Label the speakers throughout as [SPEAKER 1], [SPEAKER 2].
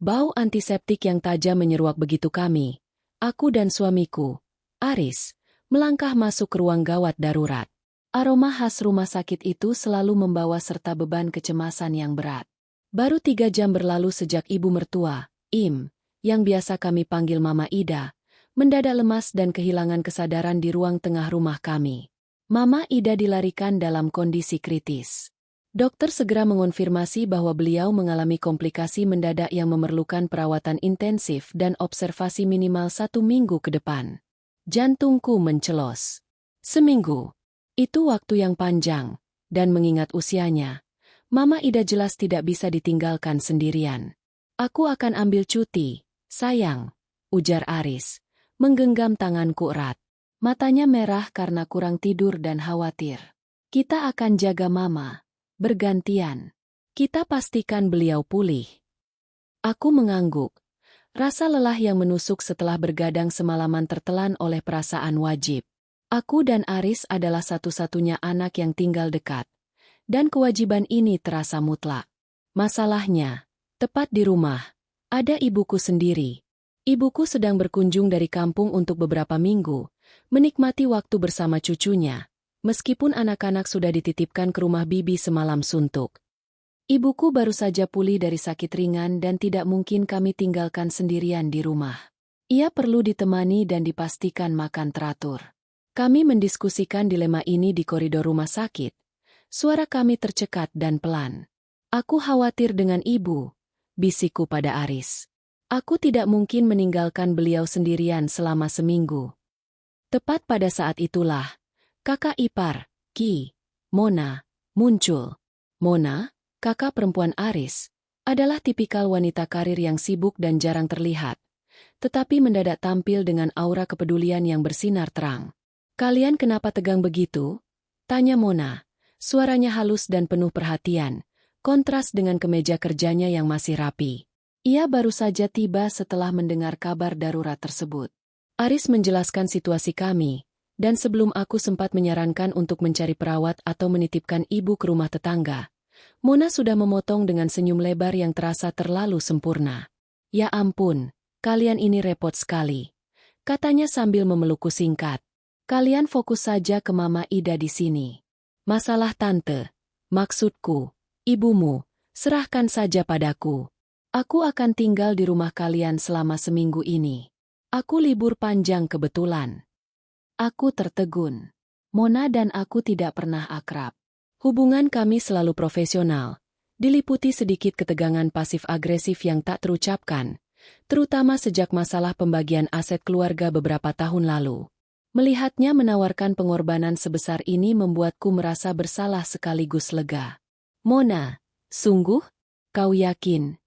[SPEAKER 1] Bau antiseptik yang tajam menyeruak begitu kami, aku dan suamiku, Aris, melangkah masuk ke ruang gawat darurat. Aroma khas rumah sakit itu selalu membawa serta beban kecemasan yang berat. Baru 3 jam berlalu sejak ibu mertua, Im, yang biasa kami panggil Mama Ida, mendadak lemas dan kehilangan kesadaran di ruang tengah rumah kami. Mama Ida dilarikan dalam kondisi kritis. Dokter segera mengonfirmasi bahwa beliau mengalami komplikasi mendadak yang memerlukan perawatan intensif dan observasi minimal 1 minggu ke depan. Jantungku mencelos. Seminggu. Itu waktu yang panjang, dan mengingat usianya, Mama Ida jelas tidak bisa ditinggalkan sendirian. Aku akan ambil cuti, sayang, ujar Aris, menggenggam tanganku erat. Matanya merah karena kurang tidur dan khawatir. Kita akan jaga Mama. Bergantian. Kita pastikan beliau pulih. Aku mengangguk. Rasa lelah yang menusuk setelah bergadang semalaman tertelan oleh perasaan wajib. Aku dan Aris adalah satu-satunya anak yang tinggal dekat. Dan kewajiban ini terasa mutlak. Masalahnya, tepat di rumah, ada ibuku sendiri. Ibuku sedang berkunjung dari kampung untuk beberapa minggu, menikmati waktu bersama cucunya. Meskipun anak-anak sudah dititipkan ke rumah bibi semalam suntuk. Ibuku baru saja pulih dari sakit ringan dan tidak mungkin kami tinggalkan sendirian di rumah. Ia perlu ditemani dan dipastikan makan teratur. Kami mendiskusikan dilema ini di koridor rumah sakit. Suara kami tercekat dan pelan. Aku khawatir dengan ibu, bisikku pada Aris. Aku tidak mungkin meninggalkan beliau sendirian selama seminggu. Tepat pada saat itulah, kakak ipar, Ki, Mona, muncul. Mona, kakak perempuan Aris, adalah tipikal wanita karir yang sibuk dan jarang terlihat, tetapi mendadak tampil dengan aura kepedulian yang bersinar terang. Kalian kenapa tegang begitu? Tanya Mona, suaranya halus dan penuh perhatian, kontras dengan kemeja kerjanya yang masih rapi. Ia baru saja tiba setelah mendengar kabar darurat tersebut. Aris menjelaskan situasi kami, dan sebelum aku sempat menyarankan untuk mencari perawat atau menitipkan ibu ke rumah tetangga, Mona sudah memotong dengan senyum lebar yang terasa terlalu sempurna. Ya ampun, kalian ini repot sekali, katanya sambil memelukku singkat. Kalian fokus saja ke Mama Ida di sini. Masalah tante, maksudku, ibumu, serahkan saja padaku. Aku akan tinggal di rumah kalian selama seminggu ini. Aku libur panjang kebetulan. Aku tertegun. Mona dan aku tidak pernah akrab. Hubungan kami selalu profesional, diliputi sedikit ketegangan pasif-agresif yang tak terucapkan, terutama sejak masalah pembagian aset keluarga beberapa tahun lalu. Melihatnya menawarkan pengorbanan sebesar ini membuatku merasa bersalah sekaligus lega. Mona, sungguh? Kau yakin?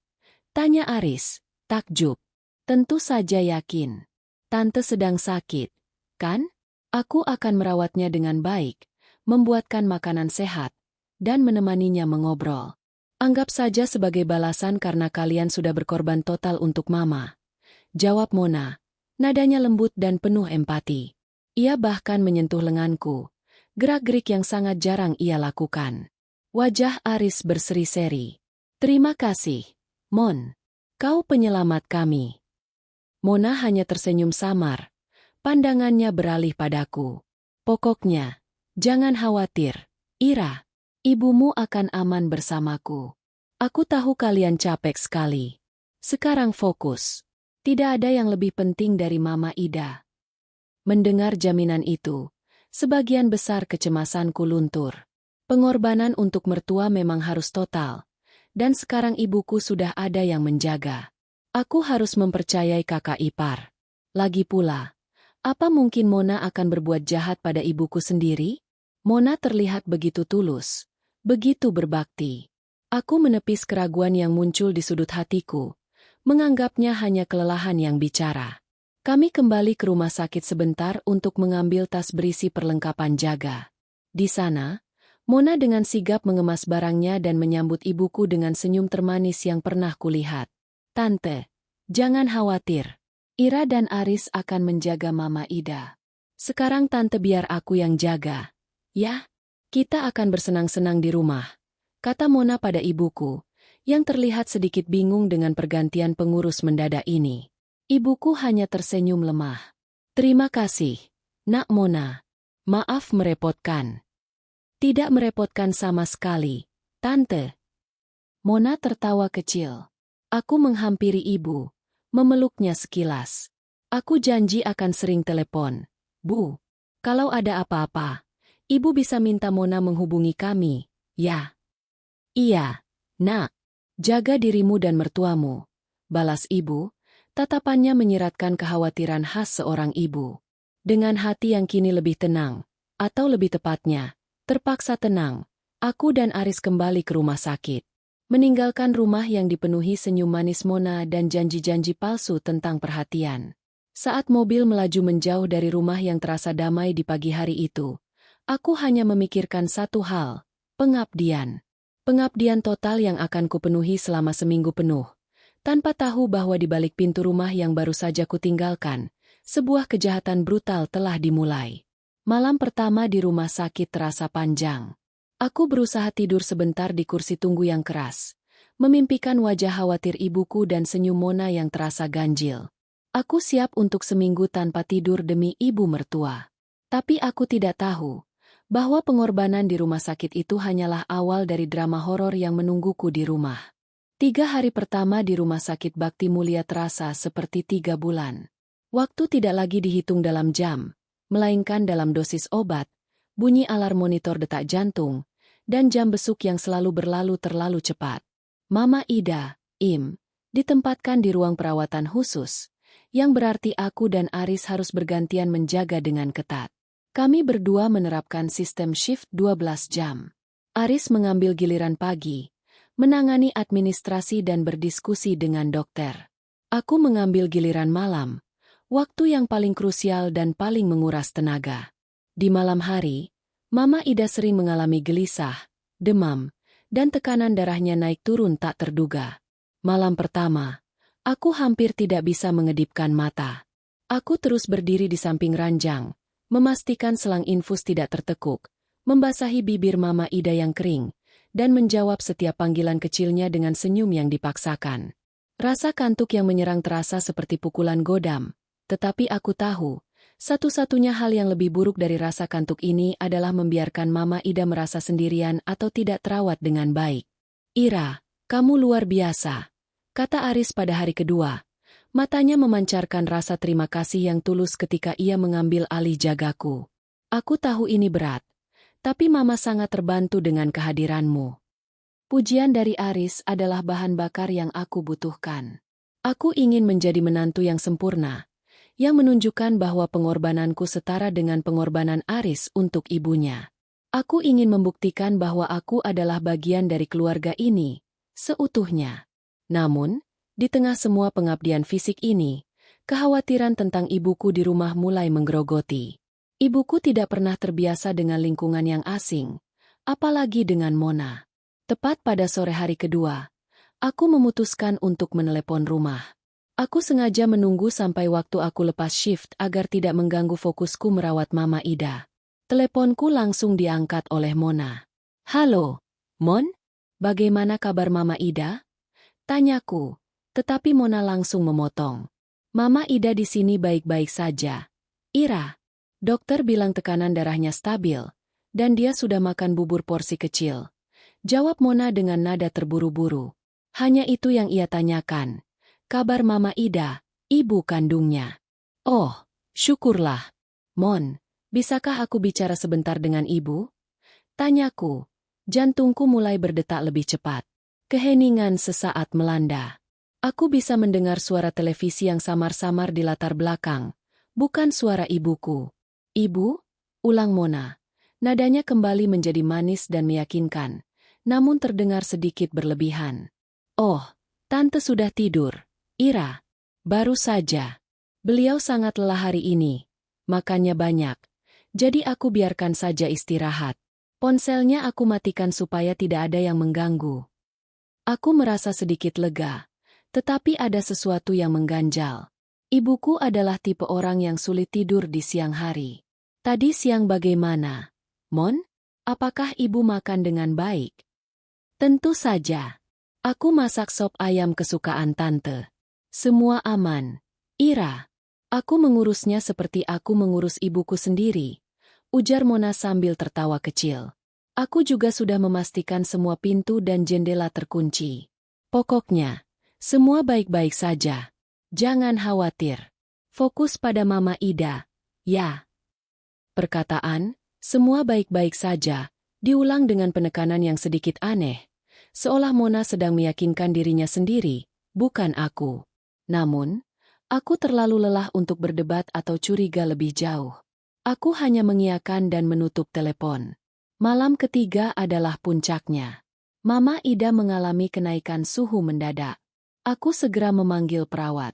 [SPEAKER 1] Tanya Aris, takjub. Tentu saja yakin. Tante sedang sakit, kan? Aku akan merawatnya dengan baik, membuatkan makanan sehat, dan menemaninya mengobrol. Anggap saja sebagai balasan karena kalian sudah berkorban total untuk Mama. Jawab Mona, nadanya lembut dan penuh empati. Ia bahkan menyentuh lenganku, gerak-gerik yang sangat jarang ia lakukan. Wajah Aris berseri-seri. Terima kasih, Mon. Kau penyelamat kami. Mona hanya tersenyum samar. Pandangannya beralih padaku. Pokoknya, jangan khawatir, Ira. Ibumu akan aman bersamaku. Aku tahu kalian capek sekali. Sekarang fokus. Tidak ada yang lebih penting dari Mama Ida. Mendengar jaminan itu, sebagian besar kecemasanku luntur. Pengorbanan untuk mertua memang harus total, dan sekarang ibuku sudah ada yang menjaga. Aku harus mempercayai kakak ipar. Lagi pula, apa mungkin Mona akan berbuat jahat pada ibuku sendiri? Mona terlihat begitu tulus, begitu berbakti. Aku menepis keraguan yang muncul di sudut hatiku, menganggapnya hanya kelelahan yang bicara. Kami kembali ke rumah sakit sebentar untuk mengambil tas berisi perlengkapan jaga. Di sana, Mona dengan sigap mengemas barangnya dan menyambut ibuku dengan senyum termanis yang pernah kulihat. Tante, jangan khawatir. Ira dan Aris akan menjaga Mama Ida. Sekarang Tante biar aku yang jaga. Ya, kita akan bersenang-senang di rumah, kata Mona pada ibuku, yang terlihat sedikit bingung dengan pergantian pengurus mendadak ini. Ibuku hanya tersenyum lemah. Terima kasih, Nak Mona. Maaf merepotkan. Tidak merepotkan sama sekali, Tante. Mona tertawa kecil. Aku menghampiri ibu, memeluknya sekilas. Aku janji akan sering telepon. Bu, kalau ada apa-apa, ibu bisa minta Mona menghubungi kami, ya? Iya, Nak. Jaga dirimu dan mertuamu, balas ibu, tatapannya menyiratkan kekhawatiran khas seorang ibu. Dengan hati yang kini lebih tenang, atau lebih tepatnya, terpaksa tenang, aku dan Aris kembali ke rumah sakit. Meninggalkan rumah yang dipenuhi senyum manis Mona dan janji-janji palsu tentang perhatian. Saat mobil melaju menjauh dari rumah yang terasa damai di pagi hari itu, aku hanya memikirkan satu hal, pengabdian. Pengabdian total yang akan kupenuhi selama seminggu penuh, tanpa tahu bahwa di balik pintu rumah yang baru saja kutinggalkan, sebuah kejahatan brutal telah dimulai. Malam pertama di rumah sakit terasa panjang. Aku berusaha tidur sebentar di kursi tunggu yang keras, memimpikan wajah khawatir ibuku dan senyum Mona yang terasa ganjil. Aku siap untuk seminggu tanpa tidur demi ibu mertua. Tapi aku tidak tahu bahwa pengorbanan di rumah sakit itu hanyalah awal dari drama horor yang menungguku di rumah. 3 hari pertama di rumah sakit Bakti Mulia terasa seperti 3 bulan. Waktu tidak lagi dihitung dalam jam, melainkan dalam dosis obat, bunyi alarm monitor detak jantung, dan jam besuk yang selalu berlalu terlalu cepat. Mama Ida, Im, ditempatkan di ruang perawatan khusus, yang berarti aku dan Aris harus bergantian menjaga dengan ketat. Kami berdua menerapkan sistem shift 12 jam. Aris mengambil giliran pagi, menangani administrasi dan berdiskusi dengan dokter. Aku mengambil giliran malam, waktu yang paling krusial dan paling menguras tenaga. Di malam hari, Mama Ida sering mengalami gelisah, demam, dan tekanan darahnya naik turun tak terduga. Malam pertama, aku hampir tidak bisa mengedipkan mata. Aku terus berdiri di samping ranjang, memastikan selang infus tidak tertekuk, membasahi bibir Mama Ida yang kering, dan menjawab setiap panggilan kecilnya dengan senyum yang dipaksakan. Rasa kantuk yang menyerang terasa seperti pukulan godam, tetapi aku tahu, satu-satunya hal yang lebih buruk dari rasa kantuk ini adalah membiarkan Mama Ida merasa sendirian atau tidak terawat dengan baik. Ira, kamu luar biasa, kata Aris pada hari kedua. Matanya memancarkan rasa terima kasih yang tulus ketika ia mengambil alih jagaku. Aku tahu ini berat, tapi Mama sangat terbantu dengan kehadiranmu. Pujian dari Aris adalah bahan bakar yang aku butuhkan. Aku ingin menjadi menantu yang sempurna, yang menunjukkan bahwa pengorbananku setara dengan pengorbanan Aris untuk ibunya. Aku ingin membuktikan bahwa aku adalah bagian dari keluarga ini, seutuhnya. Namun, di tengah semua pengabdian fisik ini, kekhawatiran tentang ibuku di rumah mulai menggerogoti. Ibuku tidak pernah terbiasa dengan lingkungan yang asing, apalagi dengan Mona. Tepat pada sore hari kedua, aku memutuskan untuk menelepon rumah. Aku sengaja menunggu sampai waktu aku lepas shift agar tidak mengganggu fokusku merawat Mama Ida. Teleponku langsung diangkat oleh Mona. Halo, Mon? Bagaimana kabar Mama Ida? Tanyaku. Tetapi Mona langsung memotong. Mama Ida di sini baik-baik saja. Ira, dokter bilang tekanan darahnya stabil, dan dia sudah makan bubur porsi kecil. Jawab Mona dengan nada terburu-buru. Hanya itu yang ia tanyakan. Kabar Mama Ida, ibu kandungnya. Oh, syukurlah. Mon, bisakah aku bicara sebentar dengan ibu? Tanyaku. Jantungku mulai berdetak lebih cepat. Keheningan sesaat melanda. Aku bisa mendengar suara televisi yang samar-samar di latar belakang, bukan suara ibuku. Ibu? Ulang Mona. Nadanya kembali menjadi manis dan meyakinkan, namun terdengar sedikit berlebihan. Oh, Tante sudah tidur. Ira. Baru saja. Beliau sangat lelah hari ini, makannya banyak, jadi aku biarkan saja istirahat. Ponselnya aku matikan supaya tidak ada yang mengganggu. Aku merasa sedikit lega. Tetapi ada sesuatu yang mengganjal. Ibuku adalah tipe orang yang sulit tidur di siang hari. Tadi siang bagaimana? Mon, apakah ibu makan dengan baik? Tentu saja. Aku masak sop ayam kesukaan tante. Semua aman. Ira. Aku mengurusnya seperti aku mengurus ibuku sendiri, ujar Mona sambil tertawa kecil. Aku juga sudah memastikan semua pintu dan jendela terkunci. Pokoknya, semua baik-baik saja. Jangan khawatir. Fokus pada Mama Ida, ya. Perkataan, semua baik-baik saja, diulang dengan penekanan yang sedikit aneh, seolah Mona sedang meyakinkan dirinya sendiri, bukan aku. Namun, aku terlalu lelah untuk berdebat atau curiga lebih jauh. Aku hanya mengiyakan dan menutup telepon. Malam ketiga adalah puncaknya. Mama Ida mengalami kenaikan suhu mendadak. Aku segera memanggil perawat.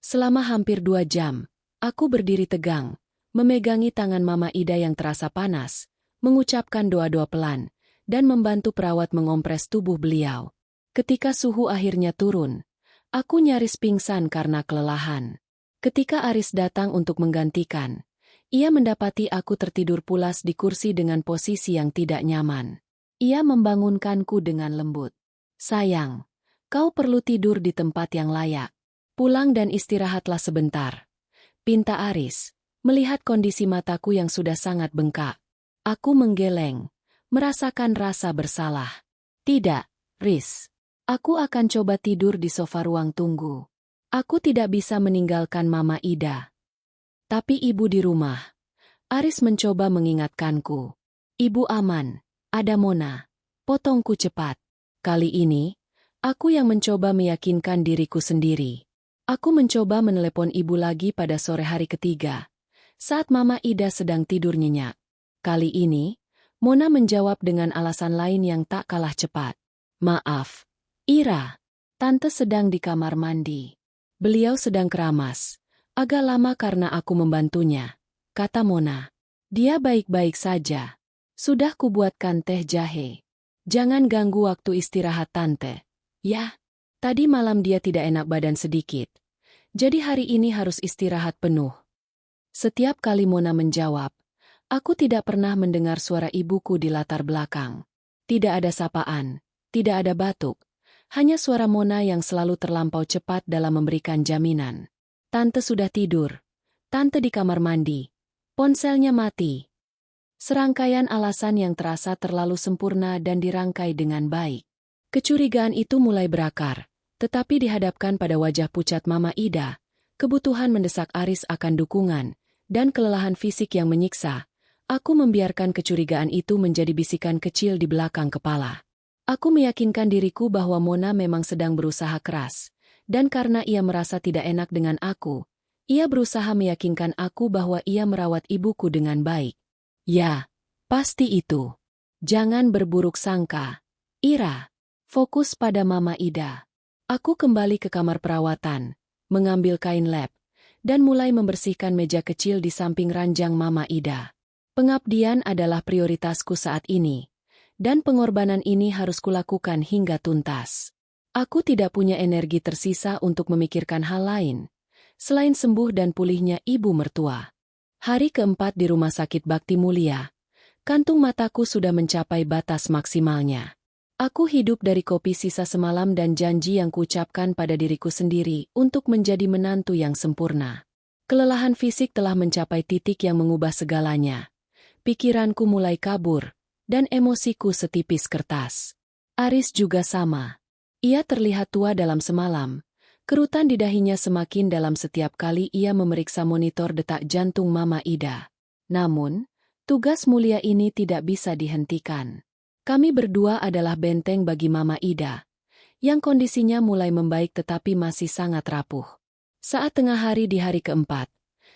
[SPEAKER 1] Selama hampir 2 jam, aku berdiri tegang, memegangi tangan Mama Ida yang terasa panas, mengucapkan doa-doa pelan, dan membantu perawat mengompres tubuh beliau. Ketika suhu akhirnya turun, aku nyaris pingsan karena kelelahan. Ketika Aris datang untuk menggantikan, ia mendapati aku tertidur pulas di kursi dengan posisi yang tidak nyaman. Ia membangunkanku dengan lembut. Sayang, kau perlu tidur di tempat yang layak. Pulang dan istirahatlah sebentar. Pinta Aris, melihat kondisi mataku yang sudah sangat bengkak. Aku menggeleng, merasakan rasa bersalah. Tidak, Riz. Aku akan coba tidur di sofa ruang tunggu. Aku tidak bisa meninggalkan Mama Ida. Tapi ibu di rumah. Aris mencoba mengingatkanku. Ibu aman, ada Mona. Potongku cepat. Kali ini, aku yang mencoba meyakinkan diriku sendiri. Aku mencoba menelepon ibu lagi pada sore hari ketiga, saat Mama Ida sedang tidur nyenyak. Kali ini, Mona menjawab dengan alasan lain yang tak kalah cepat. Maaf, Ira. Tante sedang di kamar mandi. Beliau sedang keramas. Agak lama karena aku membantunya, kata Mona. Dia baik-baik saja. Sudah kubuatkan teh jahe. Jangan ganggu waktu istirahat tante. Ya. Tadi malam dia tidak enak badan sedikit. Jadi hari ini harus istirahat penuh. Setiap kali Mona menjawab, aku tidak pernah mendengar suara ibuku di latar belakang. Tidak ada sapaan, tidak ada batuk. Hanya suara Mona yang selalu terlampau cepat dalam memberikan jaminan. Tante sudah tidur. Tante di kamar mandi. Ponselnya mati. Serangkaian alasan yang terasa terlalu sempurna dan dirangkai dengan baik. Kecurigaan itu mulai berakar. Tetapi dihadapkan pada wajah pucat Mama Ida, kebutuhan mendesak Aris akan dukungan, dan kelelahan fisik yang menyiksa, aku membiarkan kecurigaan itu menjadi bisikan kecil di belakang kepala. Aku meyakinkan diriku bahwa Mona memang sedang berusaha keras, dan karena ia merasa tidak enak dengan aku, ia berusaha meyakinkan aku bahwa ia merawat ibuku dengan baik. Ya, pasti itu. Jangan berburuk sangka. Ira, fokus pada Mama Ida. Aku kembali ke kamar perawatan, mengambil kain lap, dan mulai membersihkan meja kecil di samping ranjang Mama Ida. Pengabdian adalah prioritasku saat ini, dan pengorbanan ini harus kulakukan hingga tuntas. Aku tidak punya energi tersisa untuk memikirkan hal lain, selain sembuh dan pulihnya ibu mertua. Hari keempat di Rumah Sakit Bakti Mulia, kantung mataku sudah mencapai batas maksimalnya. Aku hidup dari kopi sisa semalam dan janji yang kuucapkan pada diriku sendiri untuk menjadi menantu yang sempurna. Kelelahan fisik telah mencapai titik yang mengubah segalanya. Pikiranku mulai kabur, dan emosiku setipis kertas. Aris juga sama. Ia terlihat tua dalam semalam. Kerutan di dahinya semakin dalam setiap kali ia memeriksa monitor detak jantung Mama Ida. Namun, tugas mulia ini tidak bisa dihentikan. Kami berdua adalah benteng bagi Mama Ida, yang kondisinya mulai membaik tetapi masih sangat rapuh. Saat tengah hari di hari keempat,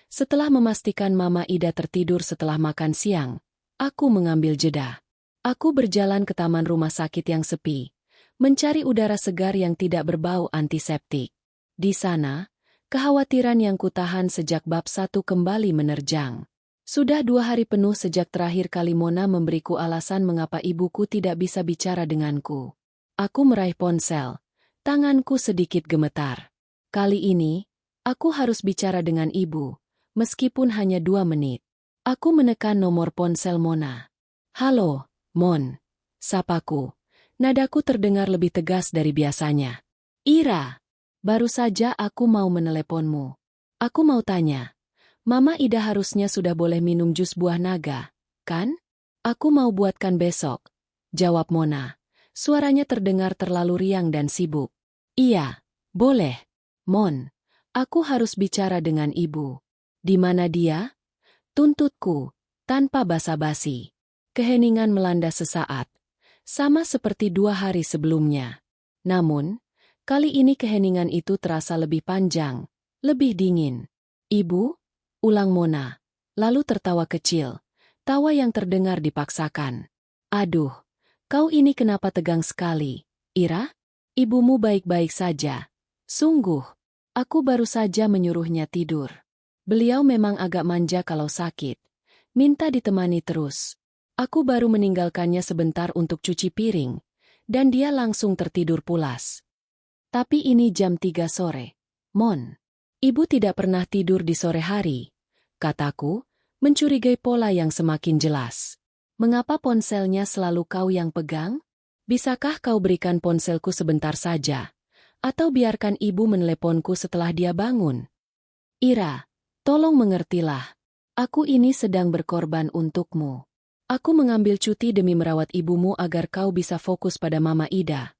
[SPEAKER 1] setelah memastikan Mama Ida tertidur setelah makan siang, aku mengambil jeda. Aku berjalan ke taman rumah sakit yang sepi, mencari udara segar yang tidak berbau antiseptik. Di sana, kekhawatiran yang kutahan sejak bab 1 kembali menerjang. Sudah 2 hari penuh sejak terakhir kali Mona memberiku alasan mengapa ibuku tidak bisa bicara denganku. Aku meraih ponsel. Tanganku sedikit gemetar. Kali ini, aku harus bicara dengan ibu, meskipun hanya 2 menit. Aku menekan nomor ponsel Mona. Halo, Mon. Sapaku. Nadaku terdengar lebih tegas dari biasanya. Ira, baru saja aku mau meneleponmu. Aku mau tanya, Mama Ida harusnya sudah boleh minum jus buah naga, kan? Aku mau buatkan besok, jawab Mona. Suaranya terdengar terlalu riang dan sibuk. Iya, boleh. Mon, aku harus bicara dengan ibu. Di mana dia? Tuntutku, tanpa basa-basi. Keheningan melanda sesaat, sama seperti 2 hari sebelumnya. Namun, kali ini keheningan itu terasa lebih panjang, lebih dingin. Ibu? Ulang Mona, lalu tertawa kecil, tawa yang terdengar dipaksakan. Aduh, kau ini kenapa tegang sekali, Ira? Ibumu baik-baik saja. Sungguh, aku baru saja menyuruhnya tidur. Beliau memang agak manja kalau sakit. Minta ditemani terus. Aku baru meninggalkannya sebentar untuk cuci piring, dan dia langsung tertidur pulas. Tapi ini jam 3 sore. Mon, ibu tidak pernah tidur di sore hari, kataku, mencurigai pola yang semakin jelas. Mengapa ponselnya selalu kau yang pegang? Bisakah kau berikan ponselku sebentar saja? Atau biarkan ibu meneleponku setelah dia bangun? Ira, tolong mengertilah. Aku ini sedang berkorban untukmu. Aku mengambil cuti demi merawat ibumu agar kau bisa fokus pada Mama Ida.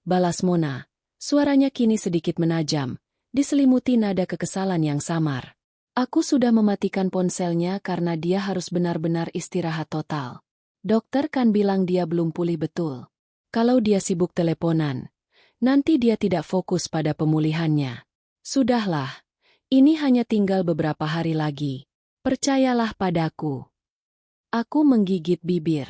[SPEAKER 1] Balas Mona. Suaranya kini sedikit menajam, diselimuti nada kekesalan yang samar. Aku sudah mematikan ponselnya karena dia harus benar-benar istirahat total. Dokter kan bilang dia belum pulih betul. Kalau dia sibuk teleponan, nanti dia tidak fokus pada pemulihannya. Sudahlah, ini hanya tinggal beberapa hari lagi. Percayalah padaku. Aku menggigit bibir.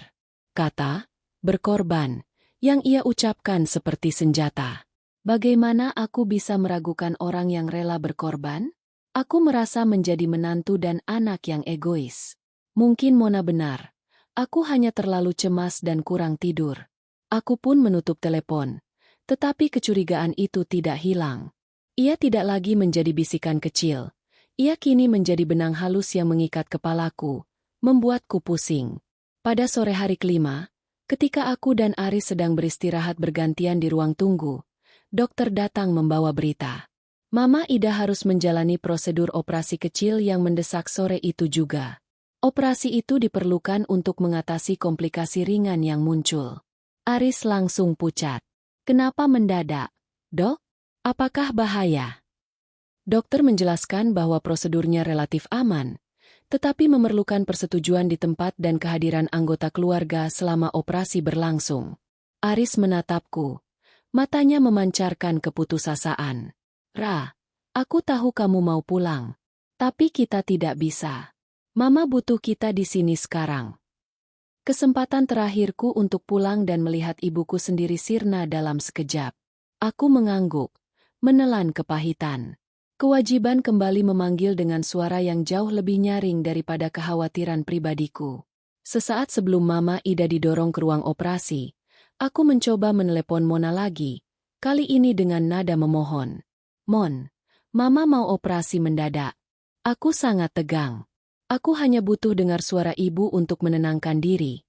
[SPEAKER 1] Kata, berkorban, yang ia ucapkan seperti senjata. Bagaimana aku bisa meragukan orang yang rela berkorban? Aku merasa menjadi menantu dan anak yang egois. Mungkin Mona benar. Aku hanya terlalu cemas dan kurang tidur. Aku pun menutup telepon. Tetapi kecurigaan itu tidak hilang. Ia tidak lagi menjadi bisikan kecil. Ia kini menjadi benang halus yang mengikat kepalaku, membuatku pusing. Pada sore hari kelima, ketika aku dan Aris sedang beristirahat bergantian di ruang tunggu, dokter datang membawa berita. Mama Ida harus menjalani prosedur operasi kecil yang mendesak sore itu juga. Operasi itu diperlukan untuk mengatasi komplikasi ringan yang muncul. Aris langsung pucat. Kenapa mendadak, Dok? Apakah bahaya? Dokter menjelaskan bahwa prosedurnya relatif aman, tetapi memerlukan persetujuan di tempat dan kehadiran anggota keluarga selama operasi berlangsung. Aris menatapku. Matanya memancarkan keputusasaan. Ra, aku tahu kamu mau pulang. Tapi kita tidak bisa. Mama butuh kita di sini sekarang. Kesempatan terakhirku untuk pulang dan melihat ibuku sendiri sirna dalam sekejap. Aku mengangguk, menelan kepahitan. Kewajiban kembali memanggil dengan suara yang jauh lebih nyaring daripada kekhawatiran pribadiku. Sesaat sebelum Mama Ida didorong ke ruang operasi, aku mencoba menelepon Mona lagi, kali ini dengan nada memohon. Mon, Mama mau operasi mendadak. Aku sangat tegang. Aku hanya butuh dengar suara ibu untuk menenangkan diri.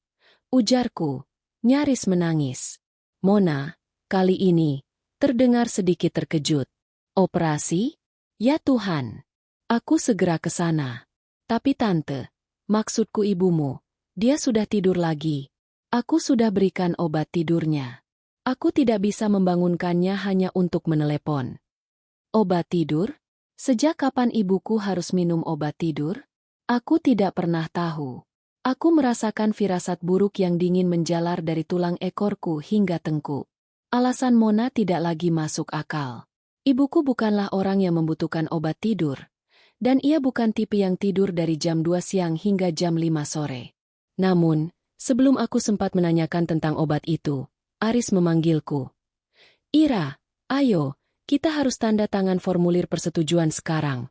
[SPEAKER 1] Ujarku, nyaris menangis. Mona, kali ini, terdengar sedikit terkejut. Operasi? Ya Tuhan. Aku segera ke sana. Tapi Tante, maksudku ibumu, dia sudah tidur lagi. Aku sudah berikan obat tidurnya. Aku tidak bisa membangunkannya hanya untuk menelepon. Obat tidur? Sejak kapan ibuku harus minum obat tidur? Aku tidak pernah tahu. Aku merasakan firasat buruk yang dingin menjalar dari tulang ekorku hingga tengkuk. Alasan Mona tidak lagi masuk akal. Ibuku bukanlah orang yang membutuhkan obat tidur, dan ia bukan tipe yang tidur dari jam 2 siang hingga jam 5 sore. Namun, sebelum aku sempat menanyakan tentang obat itu, Aris memanggilku. Ira, ayo, kita harus tanda tangan formulir persetujuan sekarang.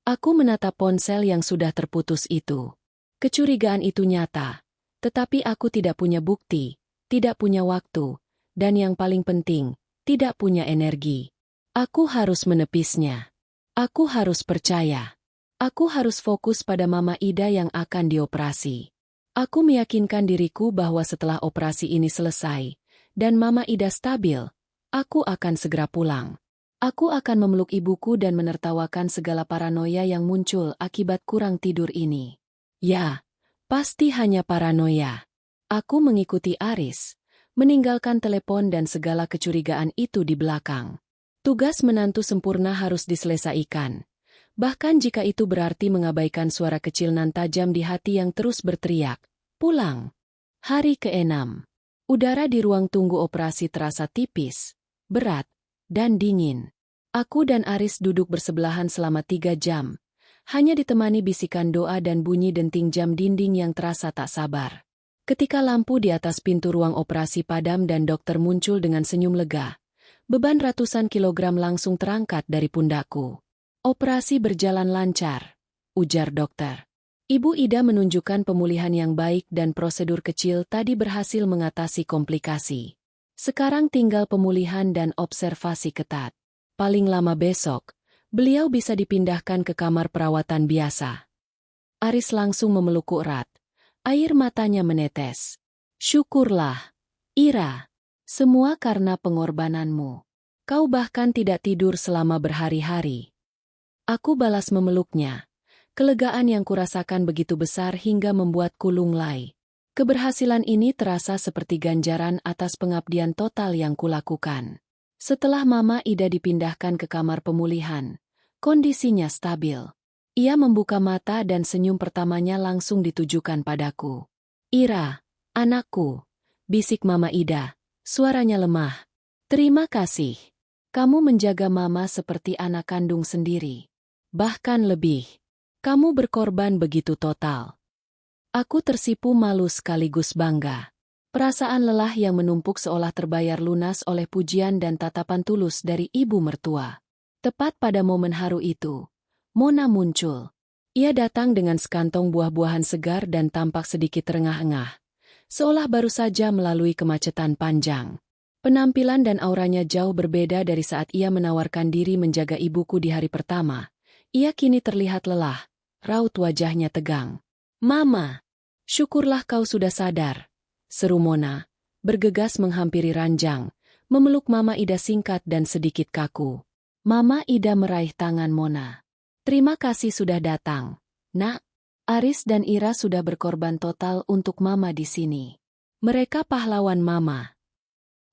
[SPEAKER 1] Aku menatap ponsel yang sudah terputus itu. Kecurigaan itu nyata, tetapi aku tidak punya bukti, tidak punya waktu, dan yang paling penting, tidak punya energi. Aku harus menepisnya. Aku harus percaya. Aku harus fokus pada Mama Ida yang akan dioperasi. Aku meyakinkan diriku bahwa setelah operasi ini selesai, dan Mama Ida stabil, aku akan segera pulang. Aku akan memeluk ibuku dan menertawakan segala paranoia yang muncul akibat kurang tidur ini. Ya, pasti hanya paranoia. Aku mengikuti Aris, meninggalkan telepon dan segala kecurigaan itu di belakang. Tugas menantu sempurna harus diselesaikan. Bahkan jika itu berarti mengabaikan suara kecil nan tajam di hati yang terus berteriak, "Pulang." Hari ke-6. Udara di ruang tunggu operasi terasa tipis, berat, dan dingin. Aku dan Aris duduk bersebelahan selama 3 jam, hanya ditemani bisikan doa dan bunyi denting jam dinding yang terasa tak sabar. Ketika lampu di atas pintu ruang operasi padam dan dokter muncul dengan senyum lega, beban ratusan kilogram langsung terangkat dari pundakku. "Operasi berjalan lancar," ujar dokter. Ibu Ida menunjukkan pemulihan yang baik dan prosedur kecil tadi berhasil mengatasi komplikasi. Sekarang tinggal pemulihan dan observasi ketat. Paling lama besok, beliau bisa dipindahkan ke kamar perawatan biasa. Aris langsung memelukku erat. Air matanya menetes. "Syukurlah, Ira. Semua karena pengorbananmu. Kau bahkan tidak tidur selama berhari-hari." Aku balas memeluknya. Kelegaan yang kurasakan begitu besar hingga membuatku lunglai. Keberhasilan ini terasa seperti ganjaran atas pengabdian total yang kulakukan. Setelah Mama Ida dipindahkan ke kamar pemulihan, kondisinya stabil. Ia membuka mata dan senyum pertamanya langsung ditujukan padaku. "Ira, anakku," bisik Mama Ida, suaranya lemah. "Terima kasih. Kamu menjaga Mama seperti anak kandung sendiri. Bahkan lebih. Kamu berkorban begitu total." Aku tersipu malu sekaligus bangga. Perasaan lelah yang menumpuk seolah terbayar lunas oleh pujian dan tatapan tulus dari ibu mertua. Tepat pada momen haru itu, Mona muncul. Ia datang dengan sekantong buah-buahan segar dan tampak sedikit terengah-engah, seolah baru saja melalui kemacetan panjang. Penampilan dan auranya jauh berbeda dari saat ia menawarkan diri menjaga ibuku di hari pertama. Ia kini terlihat lelah. Raut wajahnya tegang. "Mama, syukurlah kau sudah sadar," seru Mona, bergegas menghampiri ranjang, memeluk Mama Ida singkat dan sedikit kaku. Mama Ida meraih tangan Mona. "Terima kasih sudah datang, Nak. Aris dan Ira sudah berkorban total untuk Mama di sini. Mereka pahlawan Mama."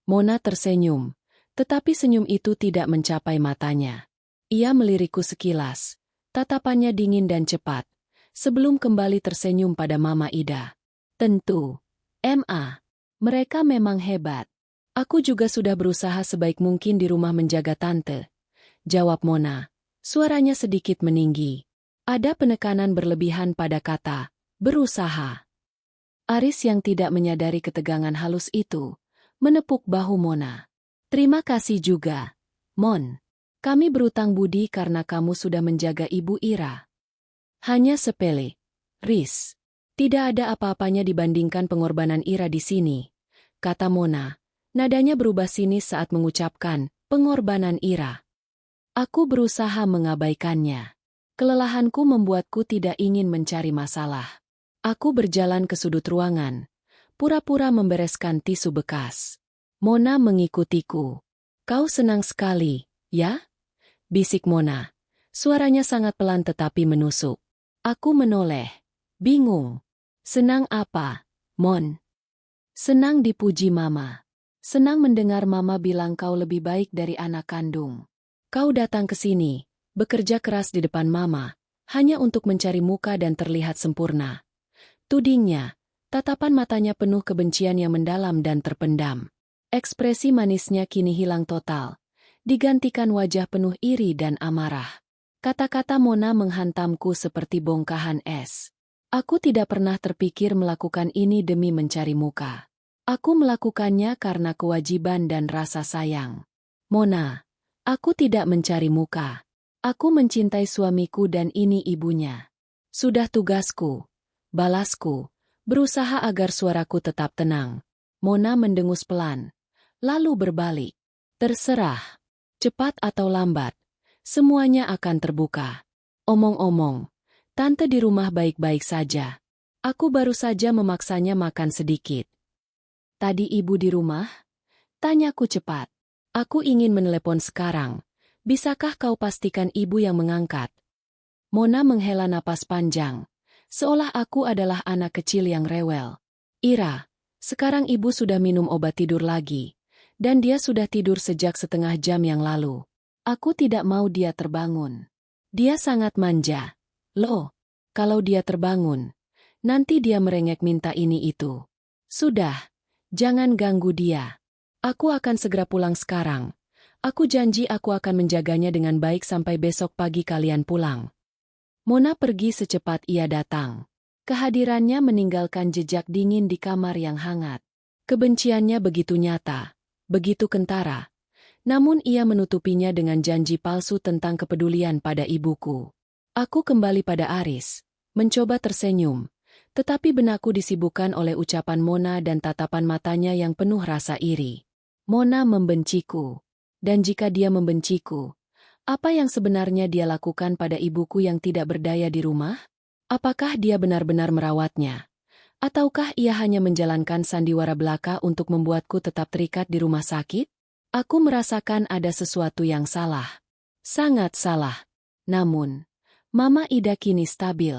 [SPEAKER 1] Mona tersenyum, tetapi senyum itu tidak mencapai matanya. Ia melirikku sekilas. Tatapannya dingin dan cepat, sebelum kembali tersenyum pada Mama Ida. "Tentu, Ma. Mereka memang hebat. Aku juga sudah berusaha sebaik mungkin di rumah menjaga tante," jawab Mona. Suaranya sedikit meninggi. Ada penekanan berlebihan pada kata, "berusaha." Aris yang tidak menyadari ketegangan halus itu, menepuk bahu Mona. "Terima kasih juga, Mon. Kami berutang budi karena kamu sudah menjaga Ibu Ira." "Hanya sepele, Riz. Tidak ada apa-apanya dibandingkan pengorbanan Ira di sini," kata Mona. Nadanya berubah sinis saat mengucapkan pengorbanan Ira. Aku berusaha mengabaikannya. Kelelahanku membuatku tidak ingin mencari masalah. Aku berjalan ke sudut ruangan, pura-pura membereskan tisu bekas. Mona mengikutiku. "Kau senang sekali, ya?" bisik Mona. Suaranya sangat pelan tetapi menusuk. Aku menoleh. Bingung. "Senang apa, Mon?" "Senang dipuji Mama. Senang mendengar Mama bilang kau lebih baik dari anak kandung. Kau datang ke sini, bekerja keras di depan Mama, hanya untuk mencari muka dan terlihat sempurna." Tudingnya, tatapan matanya penuh kebencian yang mendalam dan terpendam. Ekspresi manisnya kini hilang total, digantikan wajah penuh iri dan amarah. Kata-kata Mona menghantamku seperti bongkahan es. Aku tidak pernah terpikir melakukan ini demi mencari muka. Aku melakukannya karena kewajiban dan rasa sayang. "Mona, aku tidak mencari muka. Aku mencintai suamiku dan ini ibunya. Sudah tugasku," balasku, berusaha agar suaraku tetap tenang. Mona mendengus pelan, lalu berbalik. "Terserah. Cepat atau lambat, semuanya akan terbuka. Omong-omong, tante di rumah baik-baik saja. Aku baru saja memaksanya makan sedikit." "Tadi ibu di rumah?" Tanyaku cepat. Aku ingin menelepon sekarang. Bisakah kau pastikan ibu yang mengangkat? Mona menghela napas panjang. Seolah aku adalah anak kecil yang rewel. Ira, sekarang ibu sudah minum obat tidur lagi. Dan dia sudah tidur sejak setengah jam yang lalu. Aku tidak mau dia terbangun. Dia sangat manja. Loh, kalau dia terbangun, nanti dia merengek minta ini itu. Sudah, jangan ganggu dia. Aku akan segera pulang sekarang. Aku janji aku akan menjaganya dengan baik sampai besok pagi kalian pulang. Mona pergi secepat ia datang. Kehadirannya meninggalkan jejak dingin di kamar yang hangat. Kebenciannya begitu nyata, begitu kentara. Namun ia menutupinya dengan janji palsu tentang kepedulian pada ibuku. Aku kembali pada Aris, mencoba tersenyum, tetapi benakku disibukkan oleh ucapan Mona dan tatapan matanya yang penuh rasa iri. Mona membenciku. Dan jika dia membenciku, apa yang sebenarnya dia lakukan pada ibuku yang tidak berdaya di rumah? Apakah dia benar-benar merawatnya? Ataukah ia hanya menjalankan sandiwara belaka untuk membuatku tetap terikat di rumah sakit? Aku merasakan ada sesuatu yang salah. Sangat salah. Namun, Mama Ida kini stabil.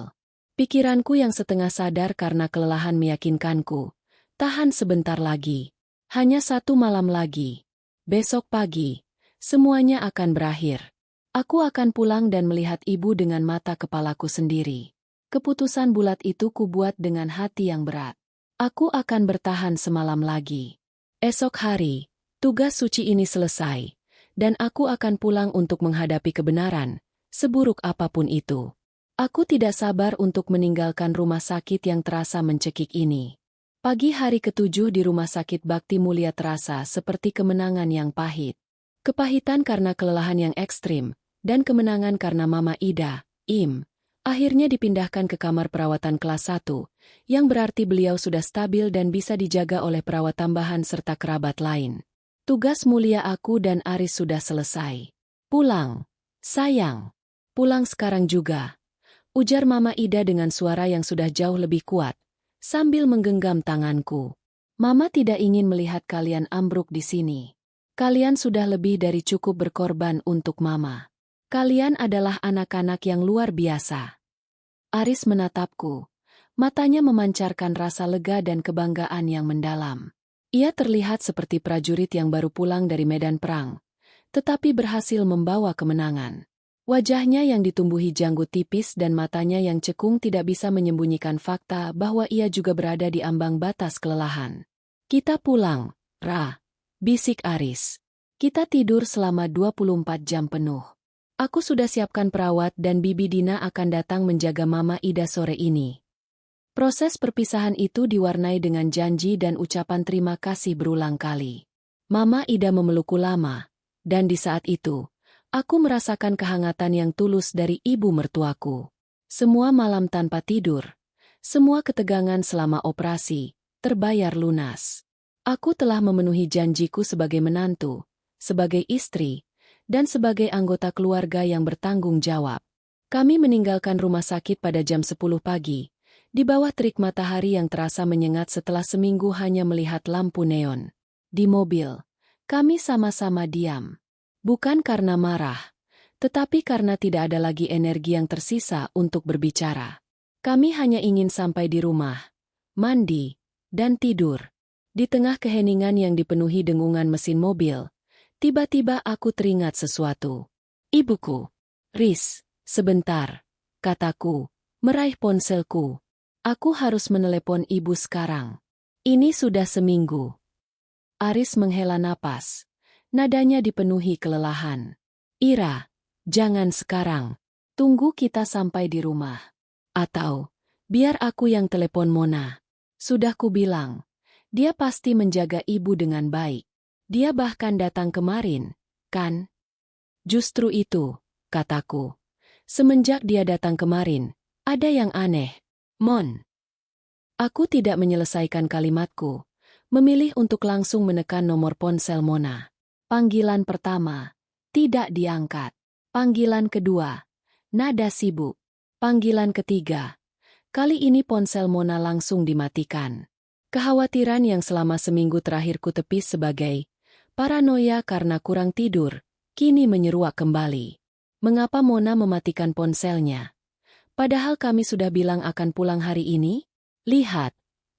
[SPEAKER 1] Pikiranku yang setengah sadar karena kelelahan meyakinkanku. Tahan sebentar lagi. Hanya 1 malam lagi. Besok pagi, semuanya akan berakhir. Aku akan pulang dan melihat ibu dengan mata kepalaku sendiri. Keputusan bulat itu kubuat dengan hati yang berat. Aku akan bertahan semalam lagi. Esok hari, tugas suci ini selesai, dan aku akan pulang untuk menghadapi kebenaran, seburuk apapun itu. Aku tidak sabar untuk meninggalkan rumah sakit yang terasa mencekik ini. Pagi hari ke-7 di Rumah Sakit Bakti Mulia terasa seperti kemenangan yang pahit. Kepahitan karena kelelahan yang ekstrim, dan kemenangan karena Mama Ida, Im, akhirnya dipindahkan ke kamar perawatan kelas 1, yang berarti beliau sudah stabil dan bisa dijaga oleh perawat tambahan serta kerabat lain. Tugas mulia aku dan Aris sudah selesai. Pulang, sayang. Pulang sekarang juga. Ujar Mama Ida dengan suara yang sudah jauh lebih kuat, sambil menggenggam tanganku. Mama tidak ingin melihat kalian ambruk di sini. Kalian sudah lebih dari cukup berkorban untuk Mama. Kalian adalah anak-anak yang luar biasa. Aris menatapku. Matanya memancarkan rasa lega dan kebanggaan yang mendalam. Ia terlihat seperti prajurit yang baru pulang dari medan perang, tetapi berhasil membawa kemenangan. Wajahnya yang ditumbuhi janggut tipis dan matanya yang cekung tidak bisa menyembunyikan fakta bahwa ia juga berada di ambang batas kelelahan. Kita pulang, Ra, bisik Aris. Kita tidur selama 24 jam penuh. Aku sudah siapkan perawat dan Bibi Dina akan datang menjaga Mama Ida sore ini. Proses perpisahan itu diwarnai dengan janji dan ucapan terima kasih berulang kali. Mama Ida memelukku lama, dan di saat itu, aku merasakan kehangatan yang tulus dari ibu mertuaku. Semua malam tanpa tidur, semua ketegangan selama operasi, terbayar lunas. Aku telah memenuhi janjiku sebagai menantu, sebagai istri, dan sebagai anggota keluarga yang bertanggung jawab. Kami meninggalkan rumah sakit pada jam 10 pagi, di bawah terik matahari yang terasa menyengat setelah seminggu hanya melihat lampu neon. Di mobil, kami sama-sama diam. Bukan karena marah, tetapi karena tidak ada lagi energi yang tersisa untuk berbicara. Kami hanya ingin sampai di rumah, mandi, dan tidur. Di tengah keheningan yang dipenuhi dengungan mesin mobil, tiba-tiba aku teringat sesuatu. Ibuku. Riz, sebentar, kataku, meraih ponselku. Aku harus menelepon ibu sekarang. Ini sudah seminggu. Aris menghela napas. Nadanya dipenuhi kelelahan. Ira, jangan sekarang. Tunggu kita sampai di rumah. Atau, biar aku yang telepon Mona. Sudah kubilang, dia pasti menjaga ibu dengan baik. Dia bahkan datang kemarin, kan? Justru itu, kataku. Semenjak dia datang kemarin, ada yang aneh. Mon. Aku tidak menyelesaikan kalimatku, memilih untuk langsung menekan nomor ponsel Mona. Panggilan pertama, tidak diangkat. Panggilan kedua, nada sibuk. Panggilan ketiga, kali ini ponsel Mona langsung dimatikan. Kekhawatiran yang selama seminggu terakhir ku tepis sebagai Paranoia karena kurang tidur, kini menyeruak kembali. Mengapa Mona mematikan ponselnya? Padahal kami sudah bilang akan pulang hari ini? Lihat,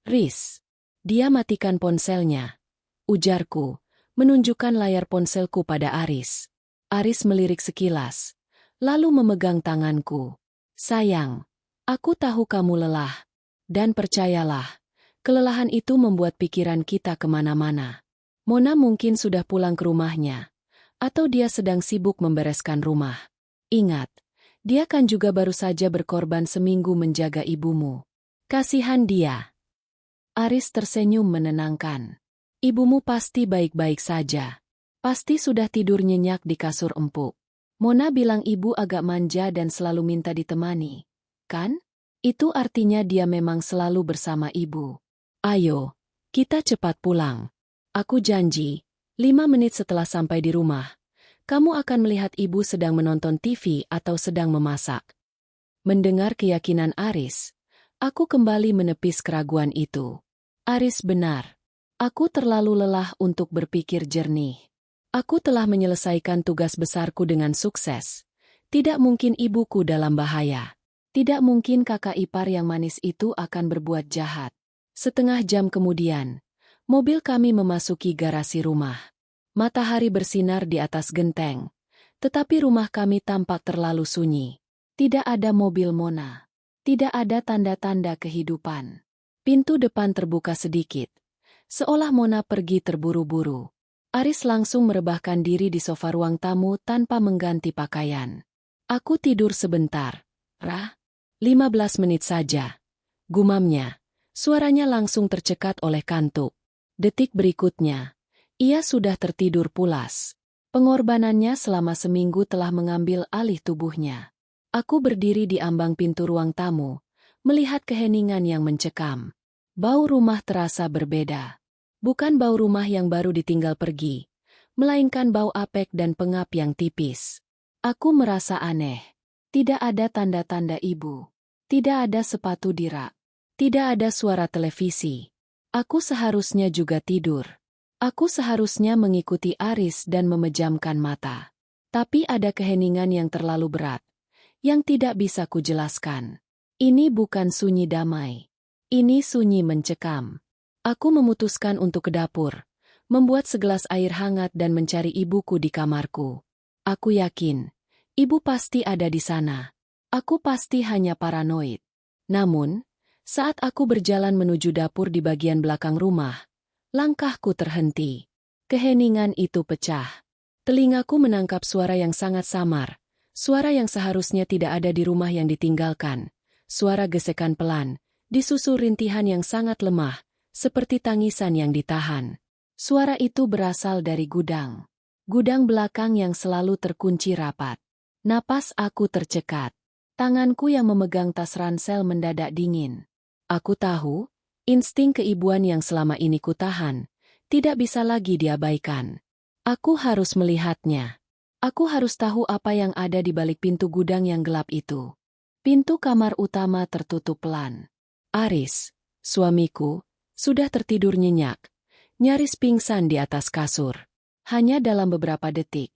[SPEAKER 1] Riz. Dia matikan ponselnya. Ujarku, menunjukkan layar ponselku pada Aris. Aris melirik sekilas, lalu memegang tanganku. Sayang, aku tahu kamu lelah. Dan percayalah, kelelahan itu membuat pikiran kita kemana-mana. Mona mungkin sudah pulang ke rumahnya. Atau dia sedang sibuk membereskan rumah. Ingat, dia kan juga baru saja berkorban seminggu menjaga ibumu. Kasihan dia. Aris tersenyum menenangkan. Ibumu pasti baik-baik saja. Pasti sudah tidur nyenyak di kasur empuk. Mona bilang ibu agak manja dan selalu minta ditemani. Kan? Itu artinya dia memang selalu bersama ibu. Ayo, kita cepat pulang. Aku janji, 5 menit setelah sampai di rumah, kamu akan melihat ibu sedang menonton TV atau sedang memasak. Mendengar keyakinan Aris, aku kembali menepis keraguan itu. Aris benar. Aku terlalu lelah untuk berpikir jernih. Aku telah menyelesaikan tugas besarku dengan sukses. Tidak mungkin ibuku dalam bahaya. Tidak mungkin kakak ipar yang manis itu akan berbuat jahat. Setengah jam kemudian, mobil kami memasuki garasi rumah. Matahari bersinar di atas genteng, tetapi rumah kami tampak terlalu sunyi. Tidak ada mobil Mona. Tidak ada tanda-tanda kehidupan. Pintu depan terbuka sedikit, seolah Mona pergi terburu-buru. Aris langsung merebahkan diri di sofa ruang tamu tanpa mengganti pakaian. Aku tidur sebentar. 15 menit saja. Gumamnya, suaranya langsung tercekat oleh kantuk. Detik berikutnya, ia sudah tertidur pulas. Pengorbanannya selama seminggu telah mengambil alih tubuhnya. Aku berdiri di ambang pintu ruang tamu, melihat keheningan yang mencekam. Bau rumah terasa berbeda. Bukan bau rumah yang baru ditinggal pergi, melainkan bau apek dan pengap yang tipis. Aku merasa aneh. Tidak ada tanda-tanda ibu. Tidak ada sepatu di rak. Tidak ada suara televisi. Aku seharusnya juga tidur. Aku seharusnya mengikuti Aris dan memejamkan mata. Tapi ada keheningan yang terlalu berat, yang tidak bisa kujelaskan. Ini bukan sunyi damai. Ini sunyi mencekam. Aku memutuskan untuk ke dapur, membuat segelas air hangat dan mencari ibuku di kamarku. Aku yakin, ibu pasti ada di sana. Aku pasti hanya paranoid. Namun, saat aku berjalan menuju dapur di bagian belakang rumah, langkahku terhenti. Keheningan itu pecah. Telingaku menangkap suara yang sangat samar. Suara yang seharusnya tidak ada di rumah yang ditinggalkan. Suara gesekan pelan, disusul rintihan yang sangat lemah, seperti tangisan yang ditahan. Suara itu berasal dari gudang. Gudang belakang yang selalu terkunci rapat. Napas aku tercekat. Tanganku yang memegang tas ransel mendadak dingin. Aku tahu, insting keibuan yang selama ini kutahan, tidak bisa lagi diabaikan. Aku harus melihatnya. Aku harus tahu apa yang ada di balik pintu gudang yang gelap itu. Pintu kamar utama tertutup pelan. Aris, suamiku, sudah tertidur nyenyak, nyaris pingsan di atas kasur. Hanya dalam beberapa detik,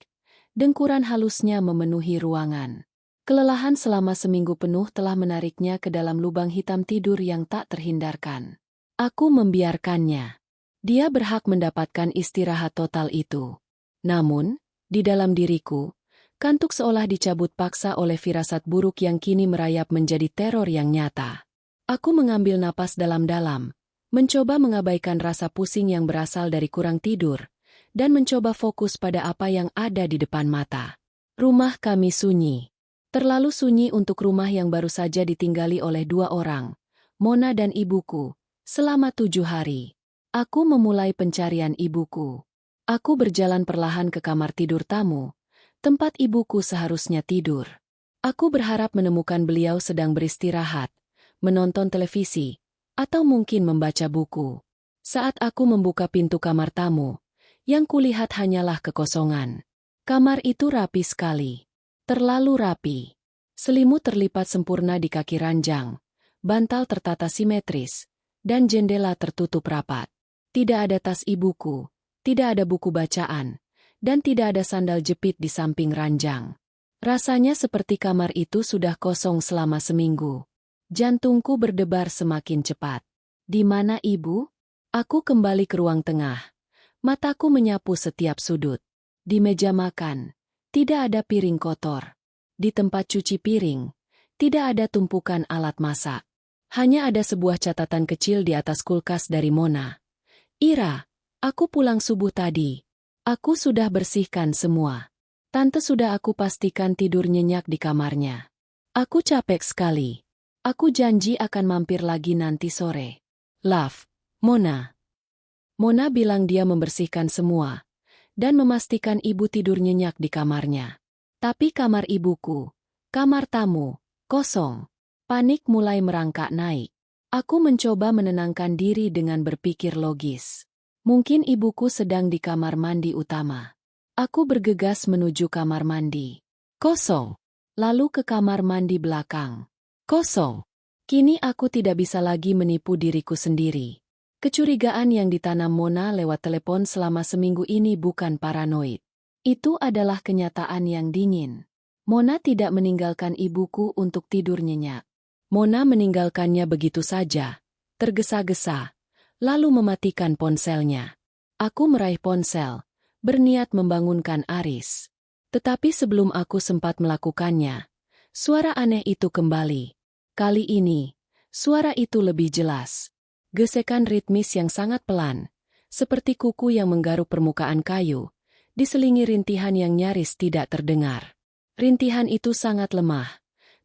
[SPEAKER 1] dengkuran halusnya memenuhi ruangan. Kelelahan selama seminggu penuh telah menariknya ke dalam lubang hitam tidur yang tak terhindarkan. Aku membiarkannya. Dia berhak mendapatkan istirahat total itu. Namun, di dalam diriku, kantuk seolah dicabut paksa oleh firasat buruk yang kini merayap menjadi teror yang nyata. Aku mengambil napas dalam-dalam, mencoba mengabaikan rasa pusing yang berasal dari kurang tidur, dan mencoba fokus pada apa yang ada di depan mata. Rumah kami sunyi. Terlalu sunyi untuk rumah yang baru saja ditinggali oleh 2 orang, Mona dan ibuku, selama 7 hari. Aku memulai pencarian ibuku. Aku berjalan perlahan ke kamar tidur tamu, tempat ibuku seharusnya tidur. Aku berharap menemukan beliau sedang beristirahat, menonton televisi, atau mungkin membaca buku. Saat aku membuka pintu kamar tamu, yang kulihat hanyalah kekosongan. Kamar itu rapi sekali. Terlalu rapi. Selimut terlipat sempurna di kaki ranjang, bantal tertata simetris, dan jendela tertutup rapat. Tidak ada tas ibuku, tidak ada buku bacaan, dan tidak ada sandal jepit di samping ranjang. Rasanya seperti kamar itu sudah kosong selama seminggu. Jantungku berdebar semakin cepat. Di mana ibu? Aku kembali ke ruang tengah. Mataku menyapu setiap sudut. Di meja makan, tidak ada piring kotor. Di tempat cuci piring, tidak ada tumpukan alat masak. Hanya ada sebuah catatan kecil di atas kulkas dari Mona. Ira, aku pulang subuh tadi. Aku sudah bersihkan semua. Tante sudah aku pastikan tidur nyenyak di kamarnya. Aku capek sekali. Aku janji akan mampir lagi nanti sore. Love, Mona. Mona bilang dia membersihkan semua dan memastikan ibu tidur nyenyak di kamarnya. Tapi kamar ibuku, kamar tamu, kosong. Panik mulai merangkak naik. Aku mencoba menenangkan diri dengan berpikir logis. Mungkin ibuku sedang di kamar mandi utama. Aku bergegas menuju kamar mandi. Kosong. Lalu ke kamar mandi belakang. Kosong. Kini aku tidak bisa lagi menipu diriku sendiri. Kecurigaan yang ditanam Mona lewat telepon selama seminggu ini bukan paranoid. Itu adalah kenyataan yang dingin. Mona tidak meninggalkan ibuku untuk tidur nyenyak. Mona meninggalkannya begitu saja, tergesa-gesa, lalu mematikan ponselnya. Aku meraih ponsel, berniat membangunkan Aris. Tetapi sebelum aku sempat melakukannya, suara aneh itu kembali. Kali ini, suara itu lebih jelas. Gesekan ritmis yang sangat pelan, seperti kuku yang menggaruk permukaan kayu, diselingi rintihan yang nyaris tidak terdengar. Rintihan itu sangat lemah,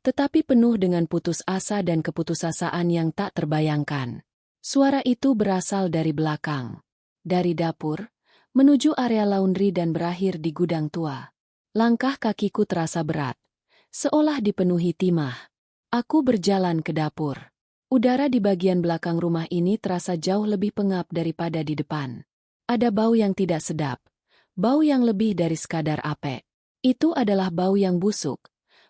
[SPEAKER 1] tetapi penuh dengan putus asa dan keputusasaan yang tak terbayangkan. Suara itu berasal dari belakang, dari dapur, menuju area laundry dan berakhir di gudang tua. Langkah kakiku terasa berat, seolah dipenuhi timah. Aku berjalan ke dapur. Udara di bagian belakang rumah ini terasa jauh lebih pengap daripada di depan. Ada bau yang tidak sedap, bau yang lebih dari sekadar apek. Itu adalah bau yang busuk.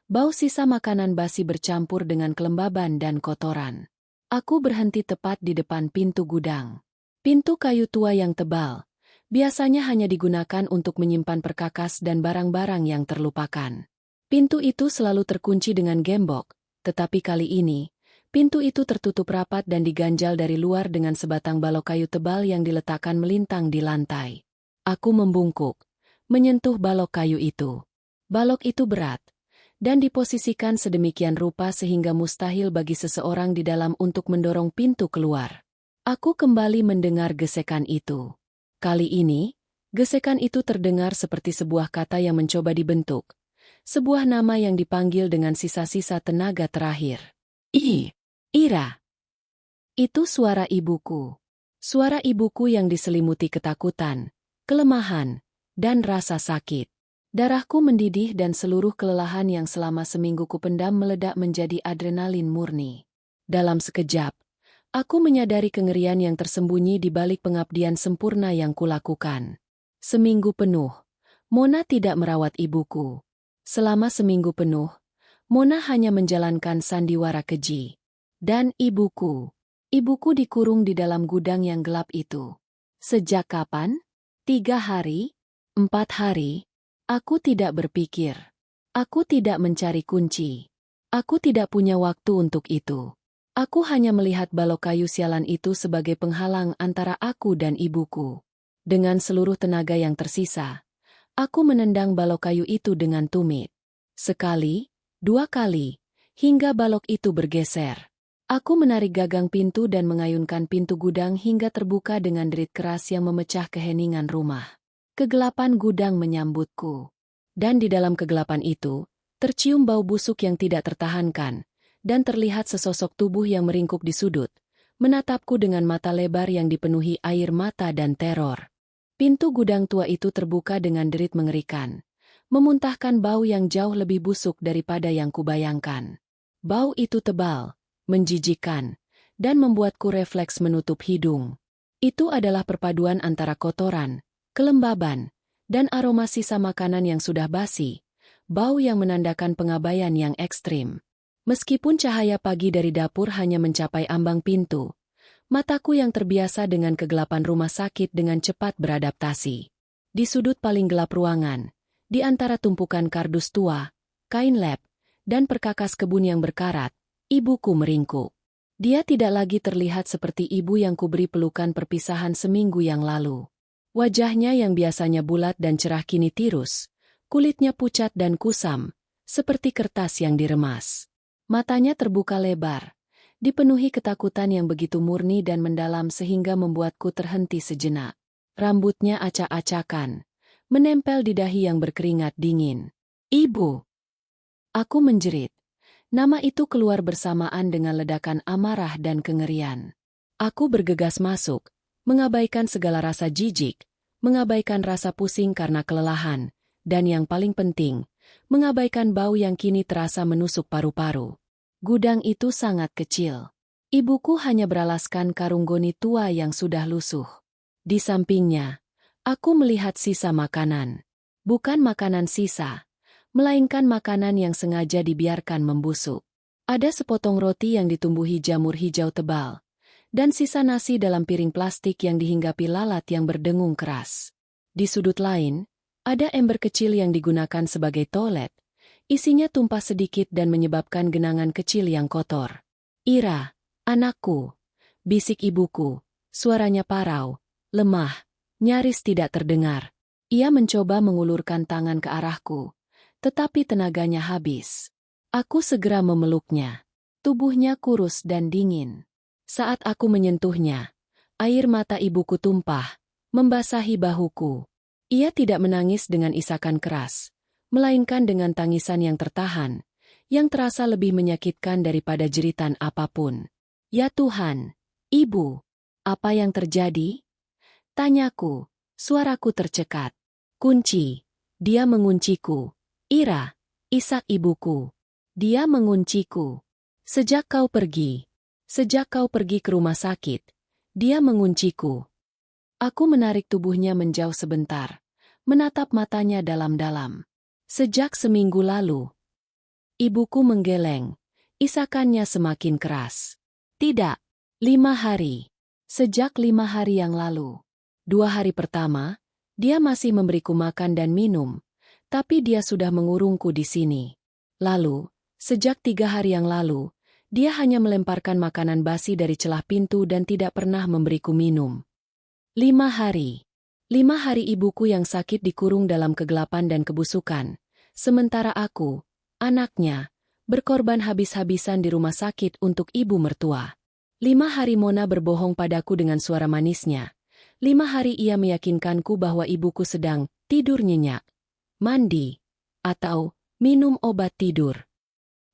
[SPEAKER 1] Bau sisa makanan basi bercampur dengan kelembaban dan kotoran. Aku berhenti tepat di depan pintu gudang. Pintu kayu tua yang tebal, biasanya hanya digunakan untuk menyimpan perkakas dan barang-barang yang terlupakan. Pintu itu selalu terkunci dengan gembok, tetapi kali ini, pintu itu tertutup rapat dan diganjal dari luar dengan sebatang balok kayu tebal yang diletakkan melintang di lantai. Aku membungkuk, menyentuh balok kayu itu. Balok itu berat, dan diposisikan sedemikian rupa sehingga mustahil bagi seseorang di dalam untuk mendorong pintu keluar. Aku kembali mendengar gesekan itu. Kali ini, gesekan itu terdengar seperti sebuah kata yang mencoba dibentuk. Sebuah nama yang dipanggil dengan sisa-sisa tenaga terakhir. Ira. Itu suara ibuku. Suara ibuku yang diselimuti ketakutan, kelemahan, dan rasa sakit. Darahku mendidih dan seluruh kelelahan yang selama seminggu kupendam meledak menjadi adrenalin murni. Dalam sekejap, aku menyadari kengerian yang tersembunyi di balik pengabdian sempurna yang kulakukan. Seminggu penuh, Mona tidak merawat ibuku. Selama seminggu penuh, Mona hanya menjalankan sandiwara keji. Dan ibuku dikurung di dalam gudang yang gelap itu. Sejak kapan? 3 hari? 4 hari? Aku tidak berpikir. Aku tidak mencari kunci. Aku tidak punya waktu untuk itu. Aku hanya melihat balok kayu sialan itu sebagai penghalang antara aku dan ibuku. Dengan seluruh tenaga yang tersisa, aku menendang balok kayu itu dengan tumit. Sekali, 2 kali, hingga balok itu bergeser. Aku menarik gagang pintu dan mengayunkan pintu gudang hingga terbuka dengan derit keras yang memecah keheningan rumah. Kegelapan gudang menyambutku. Dan di dalam kegelapan itu, tercium bau busuk yang tidak tertahankan, dan terlihat sesosok tubuh yang meringkuk di sudut, menatapku dengan mata lebar yang dipenuhi air mata dan teror. Pintu gudang tua itu terbuka dengan derit mengerikan, memuntahkan bau yang jauh lebih busuk daripada yang kubayangkan. Bau itu tebal, menjijikkan, dan membuatku refleks menutup hidung. Itu adalah perpaduan antara kotoran, kelembaban, dan aroma sisa makanan yang sudah basi, bau yang menandakan pengabaian yang ekstrim. Meskipun cahaya pagi dari dapur hanya mencapai ambang pintu, Mataku yang terbiasa dengan kegelapan rumah sakit dengan cepat beradaptasi. Di sudut paling gelap ruangan, di antara tumpukan kardus tua, kain lab, dan perkakas kebun yang berkarat, ibuku meringkuk. Dia tidak lagi terlihat seperti ibu yang kuberi pelukan perpisahan seminggu yang lalu. Wajahnya yang biasanya bulat dan cerah kini tirus, kulitnya pucat dan kusam, seperti kertas yang diremas. Matanya terbuka lebar, dipenuhi ketakutan yang begitu murni dan mendalam sehingga membuatku terhenti sejenak. Rambutnya acak-acakan, menempel di dahi yang berkeringat dingin. "Ibu!" Aku menjerit. Nama itu keluar bersamaan dengan ledakan amarah dan kengerian. Aku bergegas masuk, mengabaikan segala rasa jijik, mengabaikan rasa pusing karena kelelahan, dan yang paling penting, mengabaikan bau yang kini terasa menusuk paru-paru. Gudang itu sangat kecil. Ibuku hanya beralaskan karung goni tua yang sudah lusuh. Di sampingnya, aku melihat sisa makanan. Bukan makanan sisa, melainkan makanan yang sengaja dibiarkan membusuk. Ada sepotong roti yang ditumbuhi jamur hijau tebal, dan sisa nasi dalam piring plastik yang dihinggapi lalat yang berdengung keras. Di sudut lain, ada ember kecil yang digunakan sebagai toilet. Isinya tumpah sedikit dan menyebabkan genangan kecil yang kotor. "Ira, anakku," bisik ibuku, suaranya parau, lemah, nyaris tidak terdengar. Ia mencoba mengulurkan tangan ke arahku, tetapi tenaganya habis. Aku segera memeluknya. Tubuhnya kurus dan dingin. Saat aku menyentuhnya, air mata ibuku tumpah, membasahi bahuku. Ia tidak menangis dengan isakan keras, melainkan dengan tangisan yang tertahan, yang terasa lebih menyakitkan daripada jeritan apapun. "Ya Tuhan, Ibu, apa yang terjadi?" Tanyaku, suaraku tercekat. "Kunci, dia mengunciku. Ira, isak ibuku. Dia mengunciku. Sejak kau pergi ke rumah sakit, dia mengunciku." Aku menarik tubuhnya menjauh sebentar, menatap matanya dalam-dalam. "Sejak seminggu lalu." Ibuku menggeleng, isakannya semakin keras. "Tidak, 5 hari. Sejak 5 hari yang lalu. 2 hari pertama, dia masih memberiku makan dan minum, tapi dia sudah mengurungku di sini. Lalu, sejak 3 hari yang lalu, dia hanya melemparkan makanan basi dari celah pintu dan tidak pernah memberiku minum. 5 hari. 5 hari ibuku yang sakit dikurung dalam kegelapan dan kebusukan, sementara aku, anaknya, berkorban habis-habisan di rumah sakit untuk ibu mertua. 5 hari Mona berbohong padaku dengan suara manisnya. 5 hari ia meyakinkanku bahwa ibuku sedang tidur nyenyak, mandi, atau minum obat tidur.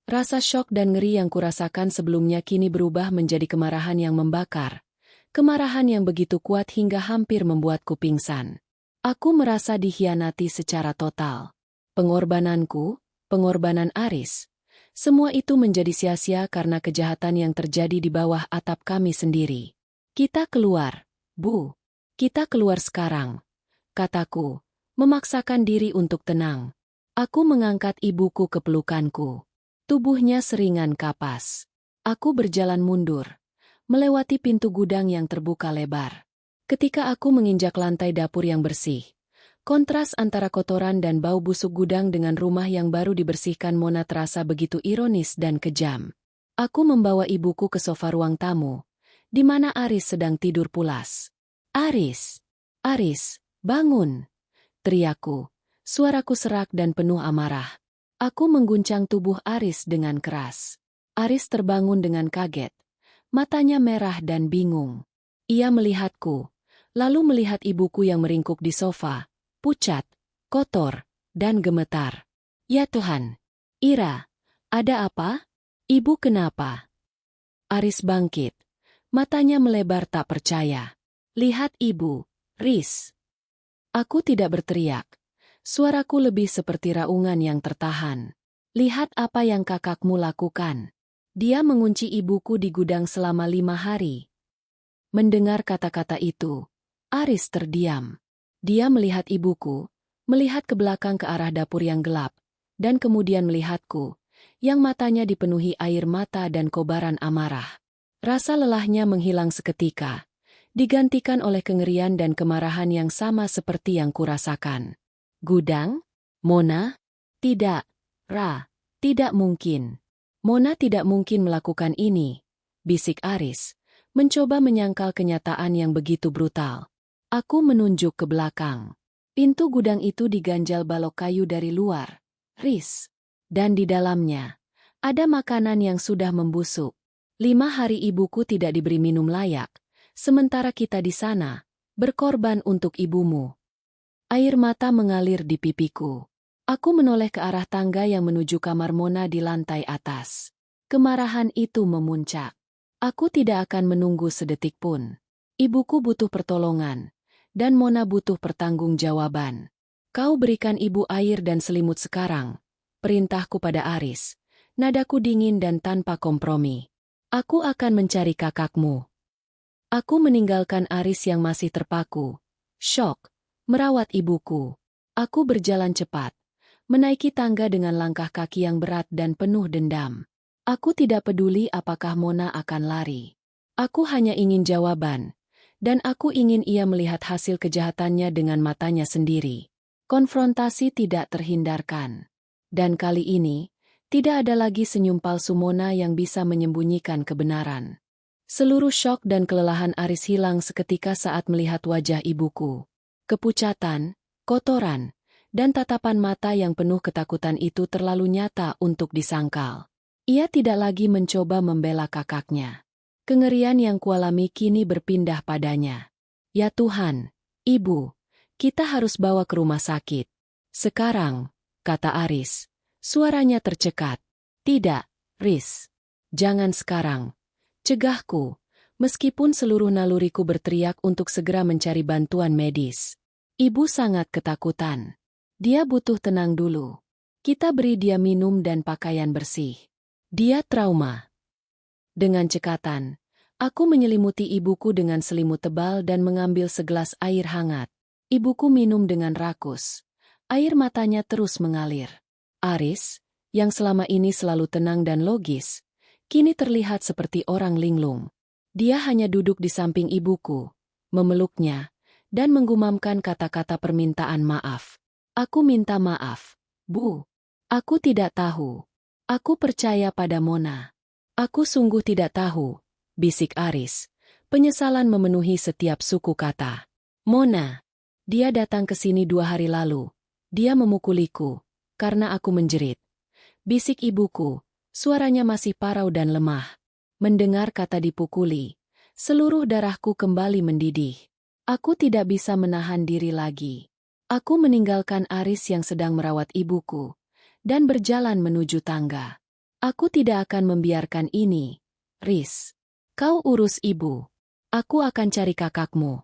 [SPEAKER 1] Rasa syok dan ngeri yang kurasakan sebelumnya kini berubah menjadi kemarahan yang membakar. Kemarahan yang begitu kuat hingga hampir membuatku pingsan. Aku merasa dikhianati secara total. Pengorbananku, pengorbanan Aris, semua itu menjadi sia-sia karena kejahatan yang terjadi di bawah atap kami sendiri. "Kita keluar, Bu. Kita keluar sekarang," kataku, memaksakan diri untuk tenang. Aku mengangkat ibuku ke pelukanku. Tubuhnya seringan kapas. Aku berjalan mundur, melewati pintu gudang yang terbuka lebar. Ketika aku menginjak lantai dapur yang bersih, kontras antara kotoran dan bau busuk gudang dengan rumah yang baru dibersihkan Mona terasa begitu ironis dan kejam. Aku membawa ibuku ke sofa ruang tamu, di mana Aris sedang tidur pulas. "Aris! Aris, bangun!" teriakku. Suaraku serak dan penuh amarah. Aku mengguncang tubuh Aris dengan keras. Aris terbangun dengan kaget. Matanya merah dan bingung. Ia melihatku, lalu melihat ibuku yang meringkuk di sofa, pucat, kotor, dan gemetar. "Ya Tuhan! Ira, ada apa? Ibu kenapa?" Aris bangkit. Matanya melebar tak percaya. "Lihat ibu, Riz." Aku tidak berteriak. Suaraku lebih seperti raungan yang tertahan. "Lihat apa yang kakakmu lakukan. Dia mengunci ibuku di gudang selama 5 hari." Mendengar kata-kata itu, Aris terdiam. Dia melihat ibuku, melihat ke belakang ke arah dapur yang gelap, dan kemudian melihatku, yang matanya dipenuhi air mata dan kobaran amarah. Rasa lelahnya menghilang seketika, digantikan oleh kengerian dan kemarahan yang sama seperti yang kurasakan. Gudang? Mona? Tidak. Ra. Tidak mungkin. Mona tidak mungkin melakukan ini, bisik Aris, mencoba menyangkal kenyataan yang begitu brutal. Aku menunjuk ke belakang. Pintu gudang itu diganjal balok kayu dari luar. Ris. Dan di dalamnya, ada makanan yang sudah membusuk. 5 hari ibuku tidak diberi minum layak, sementara kita di sana, berkorban untuk ibumu. Air mata mengalir di pipiku. Aku menoleh ke arah tangga yang menuju kamar Mona di lantai atas. Kemarahan itu memuncak. Aku tidak akan menunggu sedetik pun. Ibuku butuh pertolongan, dan Mona butuh pertanggungjawaban. Kau berikan ibu air dan selimut sekarang, perintahku pada Aris. Nadaku dingin dan tanpa kompromi. Aku akan mencari kakakmu. Aku meninggalkan Aris yang masih terpaku, syok, merawat ibuku. Aku berjalan cepat, menaiki tangga dengan langkah kaki yang berat dan penuh dendam. Aku tidak peduli apakah Mona akan lari. Aku hanya ingin jawaban, dan aku ingin ia melihat hasil kejahatannya dengan matanya sendiri. Konfrontasi tidak terhindarkan. Dan kali ini, tidak ada lagi senyum palsu Mona yang bisa menyembunyikan kebenaran. Seluruh syok dan kelelahan Aris hilang seketika saat melihat wajah ibuku. Kepucatan, kotoran, dan tatapan mata yang penuh ketakutan itu terlalu nyata untuk disangkal. Ia tidak lagi mencoba membela kakaknya. Kengerian yang kualami kini berpindah padanya. Ya Tuhan, Ibu, kita harus bawa ke rumah sakit. Sekarang, kata Aris. Suaranya tercekat. Tidak, Riz. Jangan sekarang. Cegahku, meskipun seluruh naluriku berteriak untuk segera mencari bantuan medis. Ibu sangat ketakutan. Dia butuh tenang dulu. Kita beri dia minum dan pakaian bersih. Dia trauma. Dengan cekatan, aku menyelimuti ibuku dengan selimut tebal dan mengambil segelas air hangat. Ibuku minum dengan rakus. Air matanya terus mengalir. Aris, yang selama ini selalu tenang dan logis, kini terlihat seperti orang linglung. Dia hanya duduk di samping ibuku, memeluknya, dan menggumamkan kata-kata permintaan maaf. Aku minta maaf, Bu. Aku tidak tahu. Aku percaya pada Mona. Aku sungguh tidak tahu, bisik Aris. Penyesalan memenuhi setiap suku kata. Mona. Dia datang ke sini 2 hari lalu. Dia memukuliku. Karena aku menjerit. Bisik ibuku, suaranya masih parau dan lemah. Mendengar kata dipukuli, seluruh darahku kembali mendidih. Aku tidak bisa menahan diri lagi. Aku meninggalkan Aris yang sedang merawat ibuku, dan berjalan menuju tangga. Aku tidak akan membiarkan ini, Riz. Kau urus ibu. Aku akan cari kakakmu.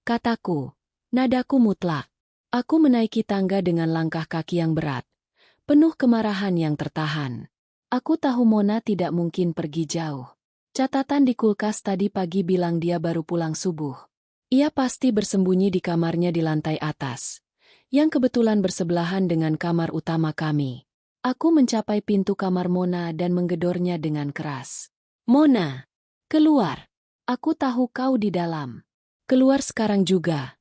[SPEAKER 1] Kataku, nadaku mutlak. Aku menaiki tangga dengan langkah kaki yang berat. Penuh kemarahan yang tertahan. Aku tahu Mona tidak mungkin pergi jauh. Catatan di kulkas tadi pagi bilang dia baru pulang subuh. Ia pasti bersembunyi di kamarnya di lantai atas, yang kebetulan bersebelahan dengan kamar utama kami. Aku mencapai pintu kamar Mona dan menggedornya dengan keras. Mona, keluar. Aku tahu kau di dalam. Keluar sekarang juga,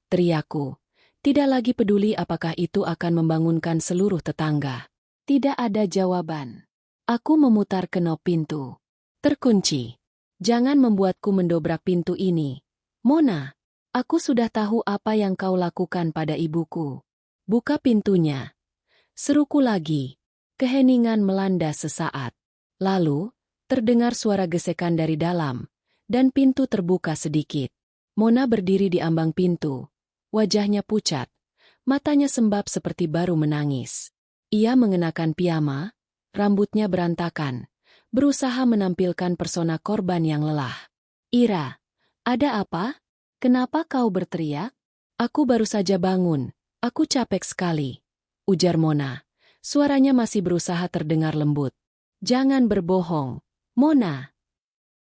[SPEAKER 1] teriakku. Tidak lagi peduli apakah itu akan membangunkan seluruh tetangga. Tidak ada jawaban. Aku memutar kenop pintu. Terkunci. Jangan membuatku mendobrak pintu ini. Mona, aku sudah tahu apa yang kau lakukan pada ibuku. Buka pintunya. Seruku lagi. Keheningan melanda sesaat. Lalu, terdengar suara gesekan dari dalam, dan pintu terbuka sedikit. Mona berdiri di ambang pintu. Wajahnya pucat, matanya sembab seperti baru menangis. Ia mengenakan piyama, rambutnya berantakan, berusaha menampilkan persona korban yang lelah. Ira, ada apa? Kenapa kau berteriak? Aku baru saja bangun, aku capek sekali, ujar Mona. Suaranya masih berusaha terdengar lembut. Jangan berbohong, Mona.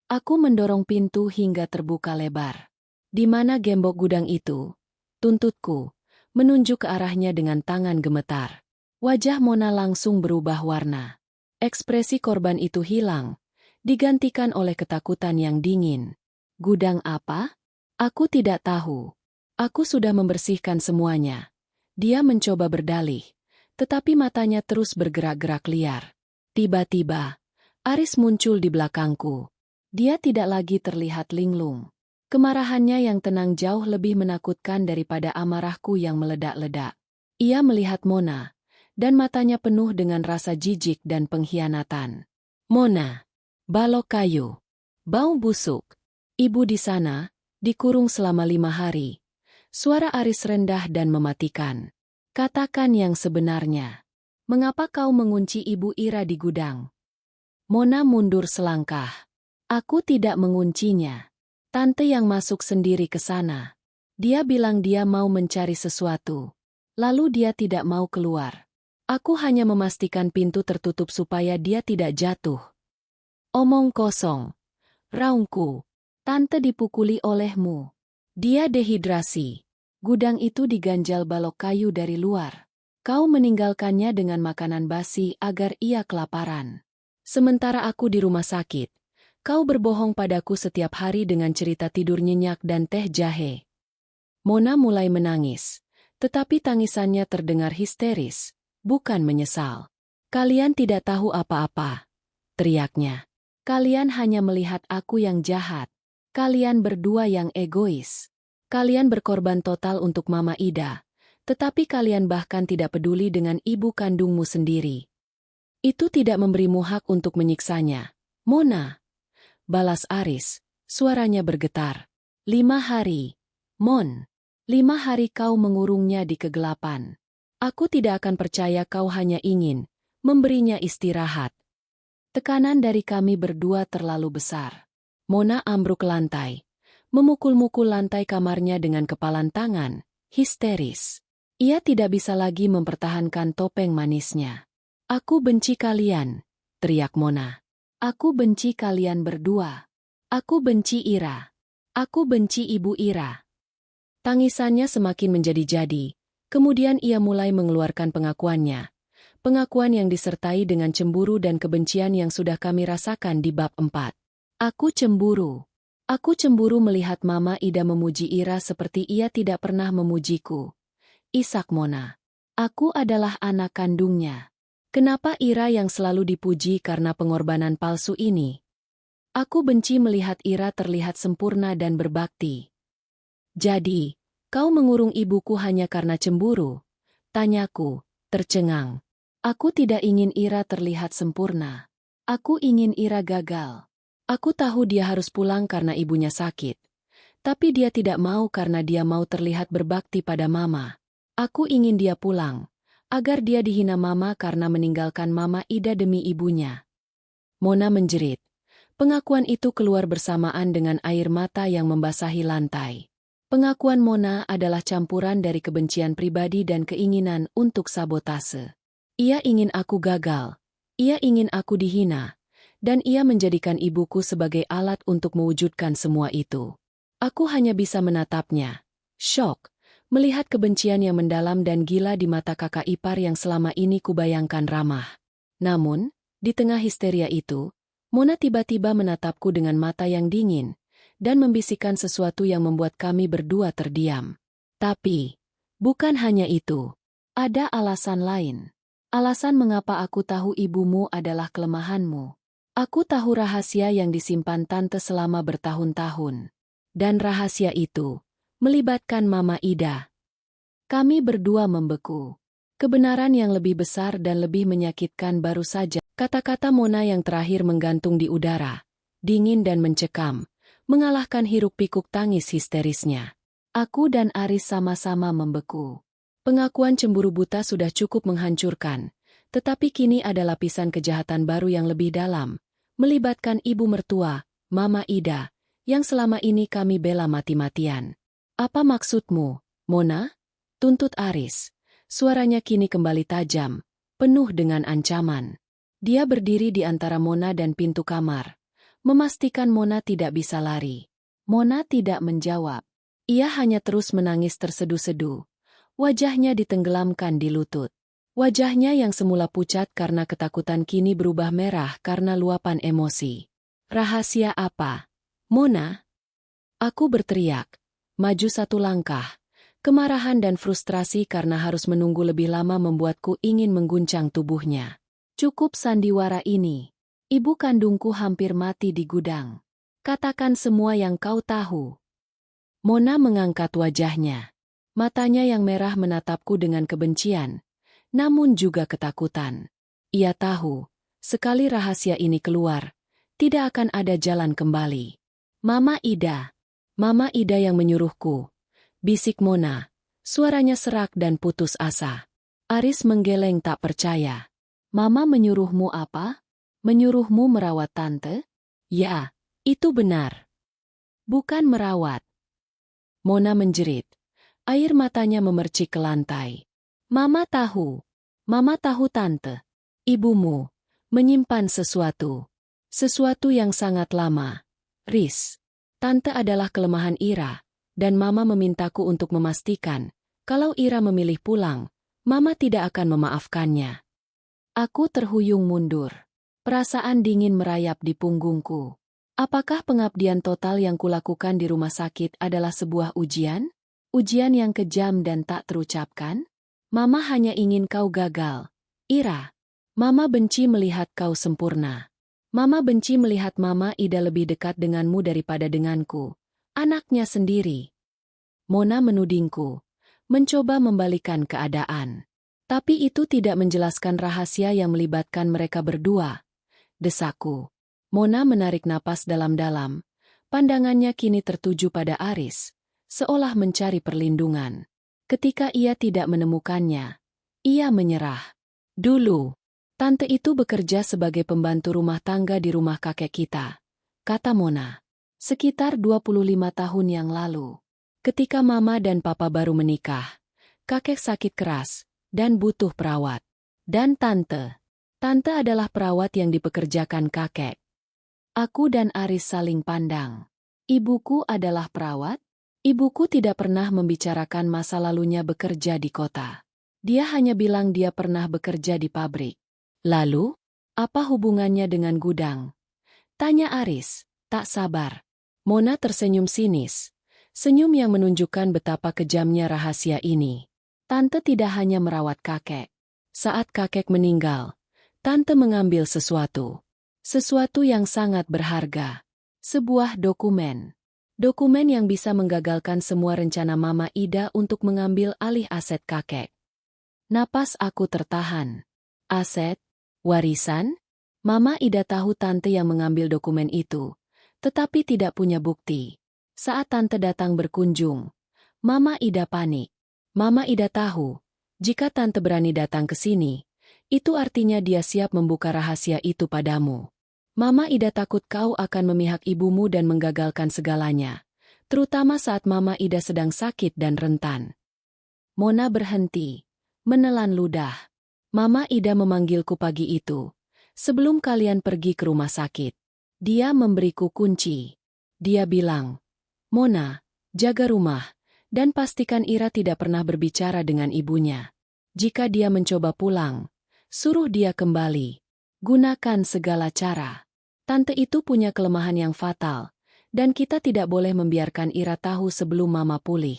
[SPEAKER 1] Aku mendorong pintu hingga terbuka lebar. Di mana gembok gudang itu? Tuntutku, menunjuk ke arahnya dengan tangan gemetar. Wajah Mona langsung berubah warna. Ekspresi korban itu hilang. digantikan oleh ketakutan yang dingin. Gudang apa? Aku tidak tahu. Aku sudah membersihkan semuanya. Dia mencoba berdalih, tetapi matanya terus bergerak-gerak liar. Tiba-tiba, Aris muncul di belakangku. Dia tidak lagi terlihat linglung. Kemarahannya yang tenang jauh lebih menakutkan daripada amarahku yang meledak-ledak. Ia melihat Mona, dan matanya penuh dengan rasa jijik dan pengkhianatan. Mona, balok kayu, bau busuk. Ibu di sana, dikurung selama 5 hari. Suara Aris rendah dan mematikan. Katakan yang sebenarnya. Mengapa kau mengunci Ibu Ira di gudang? Mona mundur selangkah. Aku tidak menguncinya. Tante yang masuk sendiri ke sana. Dia bilang dia mau mencari sesuatu. Lalu dia tidak mau keluar. Aku hanya memastikan pintu tertutup supaya dia tidak jatuh. Omong kosong. Raungku. Tante dipukuli olehmu. Dia dehidrasi. Gudang itu diganjal balok kayu dari luar. Kau meninggalkannya dengan makanan basi agar ia kelaparan. Sementara aku di rumah sakit, kau berbohong padaku setiap hari dengan cerita tidur nyenyak dan teh jahe. Mona mulai menangis, tetapi tangisannya terdengar histeris, bukan menyesal. Kalian tidak tahu apa-apa, teriaknya. Kalian hanya melihat aku yang jahat. Kalian berdua yang egois. Kalian berkorban total untuk Mama Ida, tetapi kalian bahkan tidak peduli dengan ibu kandungmu sendiri. Itu tidak memberimu hak untuk menyiksanya. Mona, balas Aris, suaranya bergetar. 5 hari, Mon. 5 hari kau mengurungnya di kegelapan. Aku tidak akan percaya kau hanya ingin memberinya istirahat. Tekanan dari kami berdua terlalu besar. Mona ambruk ke lantai, memukul-mukul lantai kamarnya dengan kepalan tangan, histeris. Ia tidak bisa lagi mempertahankan topeng manisnya. Aku benci kalian, teriak Mona. Aku benci kalian berdua. Aku benci Ira. Aku benci Ibu Ira. Tangisannya semakin menjadi-jadi, kemudian ia mulai mengeluarkan pengakuannya. Pengakuan yang disertai dengan cemburu dan kebencian yang sudah kami rasakan di bab 4. Aku cemburu. Aku cemburu melihat Mama Ida memuji Ira seperti ia tidak pernah memujiku. Isak Mona. Aku adalah anak kandungnya. Kenapa Ira yang selalu dipuji karena pengorbanan palsu ini? Aku benci melihat Ira terlihat sempurna dan berbakti. Jadi, kau mengurung ibuku hanya karena cemburu? Tanyaku, tercengang. Aku tidak ingin Ira terlihat sempurna. Aku ingin Ira gagal. Aku tahu dia harus pulang karena ibunya sakit. Tapi dia tidak mau karena dia mau terlihat berbakti pada Mama. Aku ingin dia pulang, agar dia dihina Mama karena meninggalkan Mama Ida demi ibunya. Mona menjerit. Pengakuan itu keluar bersamaan dengan air mata yang membasahi lantai. Pengakuan Mona adalah campuran dari kebencian pribadi dan keinginan untuk sabotase. Ia ingin aku gagal. Ia ingin aku dihina. Dan ia menjadikan ibuku sebagai alat untuk mewujudkan semua itu. Aku hanya bisa menatapnya. Syok, melihat kebencian yang mendalam dan gila di mata kakak ipar yang selama ini kubayangkan ramah. Namun, di tengah histeria itu, Mona tiba-tiba menatapku dengan mata yang dingin, dan membisikkan sesuatu yang membuat kami berdua terdiam. Tapi, bukan hanya itu. Ada alasan lain. Alasan mengapa aku tahu ibumu adalah kelemahanmu. Aku tahu rahasia yang disimpan tante selama bertahun-tahun. Dan rahasia itu melibatkan Mama Ida. Kami berdua membeku. Kebenaran yang lebih besar dan lebih menyakitkan baru saja. Kata-kata Mona yang terakhir menggantung di udara, dingin dan mencekam, mengalahkan hiruk-pikuk tangis histerisnya. Aku dan Aris sama-sama membeku. Pengakuan cemburu buta sudah cukup menghancurkan, tetapi kini ada lapisan kejahatan baru yang lebih dalam. Melibatkan ibu mertua, Mama Ida, yang selama ini kami bela mati-matian. Apa maksudmu, Mona? Tuntut Aris. Suaranya kini kembali tajam, penuh dengan ancaman. Dia berdiri di antara Mona dan pintu kamar, memastikan Mona tidak bisa lari. Mona tidak menjawab. Ia hanya terus menangis terseduh-seduh. Wajahnya ditenggelamkan di lutut. Wajahnya yang semula pucat karena ketakutan kini berubah merah karena luapan emosi. Rahasia apa? Mona? Aku berteriak. Maju satu langkah. Kemarahan dan frustrasi karena harus menunggu lebih lama membuatku ingin mengguncang tubuhnya. Cukup sandiwara ini. Ibu kandungku hampir mati di gudang. Katakan semua yang kau tahu. Mona mengangkat wajahnya. Matanya yang merah menatapku dengan kebencian, namun juga ketakutan. Ia tahu, sekali rahasia ini keluar, tidak akan ada jalan kembali. Mama Ida yang menyuruhku. Bisik Mona, suaranya serak dan putus asa. Aris menggeleng tak percaya. Mama menyuruhmu apa? Menyuruhmu merawat tante? Ya, itu benar. Bukan merawat. Mona menjerit. Air matanya memercik ke lantai. Mama tahu tante. Ibumu menyimpan sesuatu. Sesuatu yang sangat lama. Riz, tante adalah kelemahan Ira. Dan Mama memintaku untuk memastikan, kalau Ira memilih pulang, Mama tidak akan memaafkannya. Aku terhuyung mundur. Perasaan dingin merayap di punggungku. Apakah pengabdian total yang kulakukan di rumah sakit adalah sebuah ujian? Ujian yang kejam dan tak terucapkan? Mama hanya ingin kau gagal. Ira, Mama benci melihat kau sempurna. Mama benci melihat Mama Ida lebih dekat denganmu daripada denganku. Anaknya sendiri. Mona menudingku, mencoba membalikan keadaan. Tapi itu tidak menjelaskan rahasia yang melibatkan mereka berdua. Desaku. Mona menarik napas dalam-dalam. Pandangannya kini tertuju pada Aris, seolah mencari perlindungan. Ketika ia tidak menemukannya, ia menyerah. Dulu, tante itu bekerja sebagai pembantu rumah tangga di rumah kakek kita, kata Mona. Sekitar 25 tahun yang lalu, ketika Mama dan Papa baru menikah, kakek sakit keras dan butuh perawat. Dan tante adalah perawat yang dipekerjakan kakek. Aku dan Aris saling pandang. Ibuku adalah perawat? Ibuku tidak pernah membicarakan masa lalunya bekerja di kota. Dia hanya bilang dia pernah bekerja di pabrik. Lalu, apa hubungannya dengan gudang? Tanya Aris, tak sabar. Mona tersenyum sinis. Senyum yang menunjukkan betapa kejamnya rahasia ini. Tante tidak hanya merawat kakek. Saat kakek meninggal, tante mengambil sesuatu. Sesuatu yang sangat berharga. Sebuah dokumen. Dokumen yang bisa menggagalkan semua rencana Mama Ida untuk mengambil alih aset kakek. Napas aku tertahan. Aset? Warisan? Mama Ida tahu tante yang mengambil dokumen itu, tetapi tidak punya bukti. Saat tante datang berkunjung, Mama Ida panik. Mama Ida tahu, jika tante berani datang ke sini, itu artinya dia siap membuka rahasia itu padamu. Mama Ida takut kau akan memihak ibumu dan menggagalkan segalanya, terutama saat Mama Ida sedang sakit dan rentan. Mona berhenti, menelan ludah. Mama Ida memanggilku pagi itu, sebelum kalian pergi ke rumah sakit. Dia memberiku kunci. Dia bilang, Mona, jaga rumah, dan pastikan Ira tidak pernah berbicara dengan ibunya. Jika dia mencoba pulang, suruh dia kembali. Gunakan segala cara. Tante itu punya kelemahan yang fatal, dan kita tidak boleh membiarkan Ira tahu sebelum Mama pulih.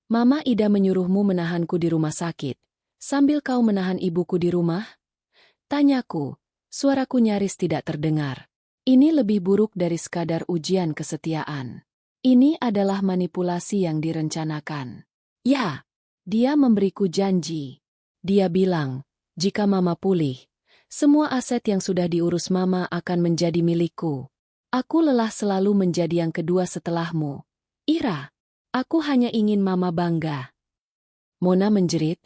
[SPEAKER 1] Mama Ida menyuruhmu menahanku di rumah sakit, sambil kau menahan ibuku di rumah? Tanyaku, suaraku nyaris tidak terdengar. Ini lebih buruk dari sekadar ujian kesetiaan. Ini adalah manipulasi yang direncanakan. Ya, dia memberiku janji. Dia bilang, jika Mama pulih, semua aset yang sudah diurus Mama akan menjadi milikku. Aku lelah selalu menjadi yang kedua setelahmu. Ira, aku hanya ingin Mama bangga. Mona menjerit,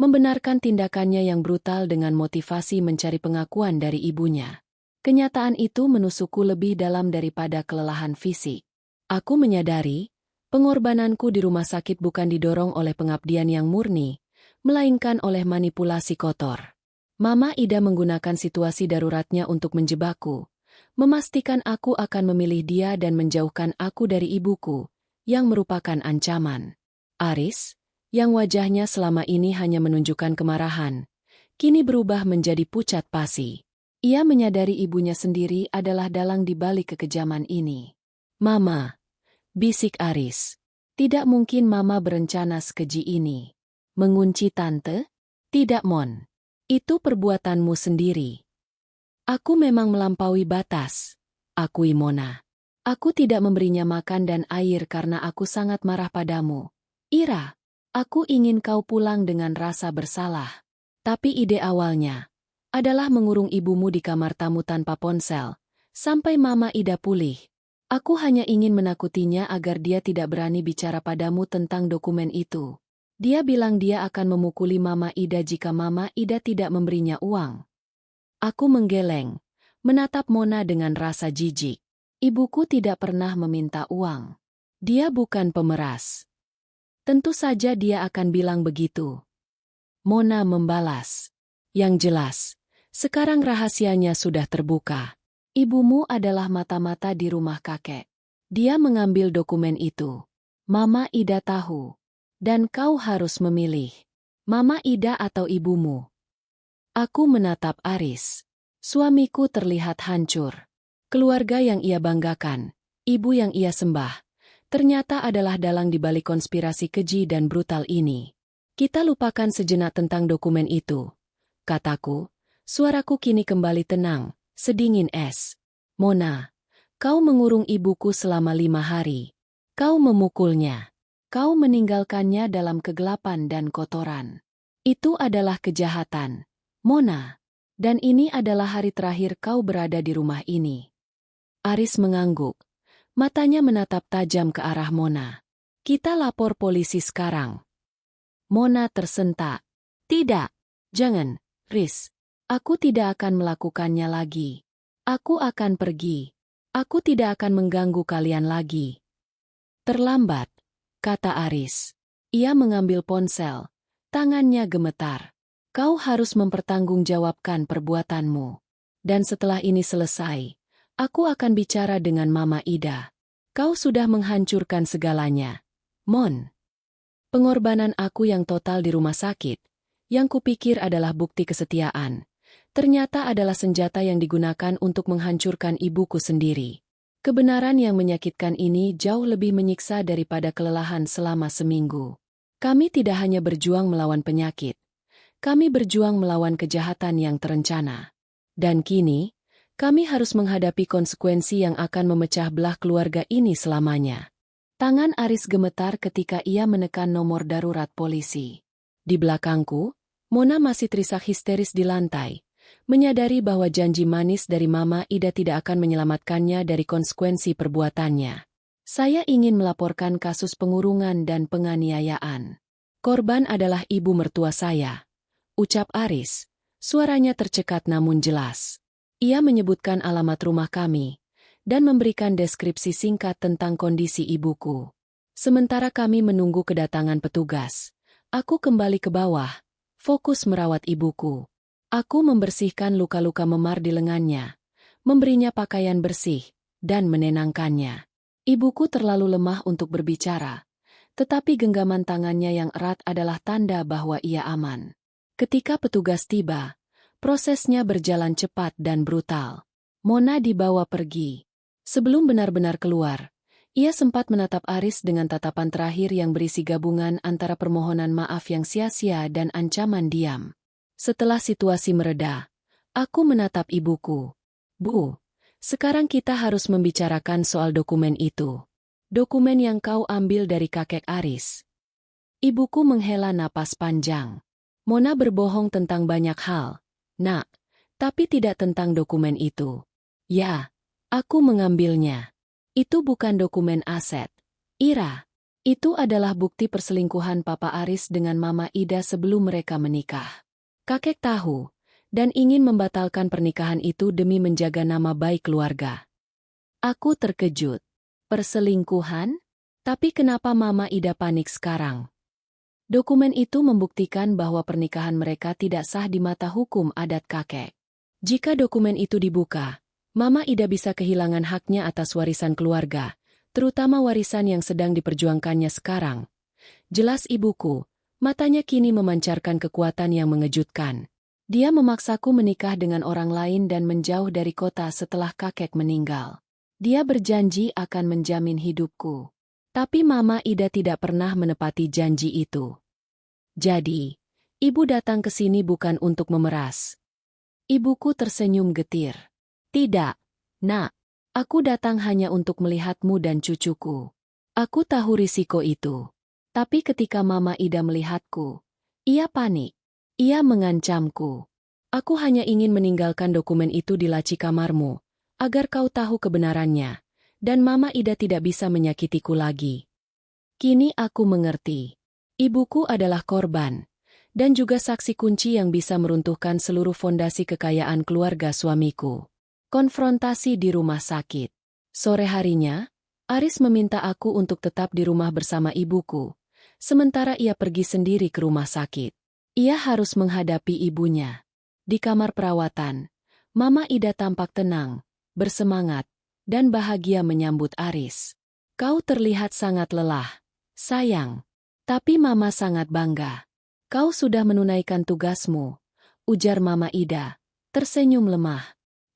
[SPEAKER 1] membenarkan tindakannya yang brutal dengan motivasi mencari pengakuan dari ibunya. Kenyataan itu menusukku lebih dalam daripada kelelahan fisik. Aku menyadari, pengorbananku di rumah sakit bukan didorong oleh pengabdian yang murni, melainkan oleh manipulasi kotor. Mama Ida menggunakan situasi daruratnya untuk menjebakku, memastikan aku akan memilih dia dan menjauhkan aku dari ibuku, yang merupakan ancaman. Aris, yang wajahnya selama ini hanya menunjukkan kemarahan, kini berubah menjadi pucat pasi. Ia menyadari ibunya sendiri adalah dalang di balik kekejaman ini. "Mama," bisik Aris. "Tidak mungkin Mama berencana sekeji ini. Mengunci Tante? Tidak, Mon. Itu perbuatanmu sendiri." "Aku memang melampaui batas," akui Mona. "Aku tidak memberinya makan dan air karena aku sangat marah padamu. Ira, aku ingin kau pulang dengan rasa bersalah. Tapi ide awalnya adalah mengurung ibumu di kamar tamu tanpa ponsel, sampai Mama Ida pulih. Aku hanya ingin menakutinya agar dia tidak berani bicara padamu tentang dokumen itu. Dia bilang dia akan memukuli Mama Ida jika Mama Ida tidak memberinya uang." Aku menggeleng, menatap Mona dengan rasa jijik. Ibuku tidak pernah meminta uang. Dia bukan pemeras. Tentu saja dia akan bilang begitu. Mona membalas. "Yang jelas, sekarang rahasianya sudah terbuka. Ibumu adalah mata-mata di rumah kakek. Dia mengambil dokumen itu. Mama Ida tahu. Dan kau harus memilih. Mama Ida atau ibumu." Aku menatap Aris. Suamiku terlihat hancur. Keluarga yang ia banggakan, ibu yang ia sembah, ternyata adalah dalang di balik konspirasi keji dan brutal ini. "Kita lupakan sejenak tentang dokumen itu," kataku. Suaraku kini kembali tenang, sedingin es. "Mona, kau mengurung ibuku selama 5 hari. Kau memukulnya. Kau meninggalkannya dalam kegelapan dan kotoran. Itu adalah kejahatan, Mona. Dan ini adalah hari terakhir kau berada di rumah ini." Aris mengangguk. Matanya menatap tajam ke arah Mona. "Kita lapor polisi sekarang." Mona tersentak. "Tidak. Jangan, Riz. Aku tidak akan melakukannya lagi. Aku akan pergi. Aku tidak akan mengganggu kalian lagi." "Terlambat," kata Aris. Ia mengambil ponsel. Tangannya gemetar. "Kau harus mempertanggungjawabkan perbuatanmu. Dan setelah ini selesai, aku akan bicara dengan Mama Ida. Kau sudah menghancurkan segalanya, Mon." Pengorbanan aku yang total di rumah sakit, yang kupikir adalah bukti kesetiaan, ternyata adalah senjata yang digunakan untuk menghancurkan ibuku sendiri. Kebenaran yang menyakitkan ini jauh lebih menyiksa daripada kelelahan selama seminggu. Kami tidak hanya berjuang melawan penyakit, kami berjuang melawan kejahatan yang terencana. Dan kini, kami harus menghadapi konsekuensi yang akan memecah belah keluarga ini selamanya. Tangan Aris gemetar ketika ia menekan nomor darurat polisi. Di belakangku, Mona masih terisak histeris di lantai, menyadari bahwa janji manis dari Mama Ida tidak akan menyelamatkannya dari konsekuensi perbuatannya. "Saya ingin melaporkan kasus pengurungan dan penganiayaan. Korban adalah ibu mertua saya," ucap Aris. Suaranya tercekat namun jelas. Ia menyebutkan alamat rumah kami dan memberikan deskripsi singkat tentang kondisi ibuku. Sementara kami menunggu kedatangan petugas, aku kembali ke bawah, fokus merawat ibuku. Aku membersihkan luka-luka memar di lengannya, memberinya pakaian bersih, dan menenangkannya. Ibuku terlalu lemah untuk berbicara, tetapi genggaman tangannya yang erat adalah tanda bahwa ia aman. Ketika petugas tiba, prosesnya berjalan cepat dan brutal. Mona dibawa pergi. Sebelum benar-benar keluar, ia sempat menatap Aris dengan tatapan terakhir yang berisi gabungan antara permohonan maaf yang sia-sia dan ancaman diam. Setelah situasi mereda, aku menatap ibuku. "Bu, sekarang kita harus membicarakan soal dokumen itu. Dokumen yang kau ambil dari kakek Aris." Ibuku menghela napas panjang. "Mona berbohong tentang banyak hal, Nak, tapi tidak tentang dokumen itu." "Ya. Aku mengambilnya. Itu bukan dokumen aset, Ira. Itu adalah bukti perselingkuhan Papa Aris dengan Mama Ida sebelum mereka menikah. Kakek tahu, dan ingin membatalkan pernikahan itu demi menjaga nama baik keluarga." Aku terkejut. Perselingkuhan? Tapi kenapa Mama Ida panik sekarang? Dokumen itu membuktikan bahwa pernikahan mereka tidak sah di mata hukum adat kakek. Jika dokumen itu dibuka, Mama Ida bisa kehilangan haknya atas warisan keluarga, terutama warisan yang sedang diperjuangkannya sekarang. Jelas ibuku, matanya kini memancarkan kekuatan yang mengejutkan. Dia memaksaku menikah dengan orang lain dan menjauh dari kota setelah kakek meninggal. Dia berjanji akan menjamin hidupku. Tapi Mama Ida tidak pernah menepati janji itu. Jadi, ibu datang ke sini bukan untuk memeras. Ibuku tersenyum getir. Tidak, Nak. Aku datang hanya untuk melihatmu dan cucuku. Aku tahu risiko itu. Tapi ketika Mama Ida melihatku, ia panik. Ia mengancamku. Aku hanya ingin meninggalkan dokumen itu di laci kamarmu, agar kau tahu kebenarannya, dan Mama Ida tidak bisa menyakitiku lagi. Kini aku mengerti. Ibuku adalah korban, dan juga saksi kunci yang bisa meruntuhkan seluruh fondasi kekayaan keluarga suamiku. Konfrontasi di rumah sakit. Sore harinya, Aris meminta aku untuk tetap di rumah bersama ibuku, sementara ia pergi sendiri ke rumah sakit. Ia harus menghadapi ibunya. Di kamar perawatan, Mama Ida tampak tenang, bersemangat, dan bahagia menyambut Aris. Kau terlihat sangat lelah, sayang. Tapi Mama sangat bangga. Kau sudah menunaikan tugasmu, ujar Mama Ida, tersenyum lemah.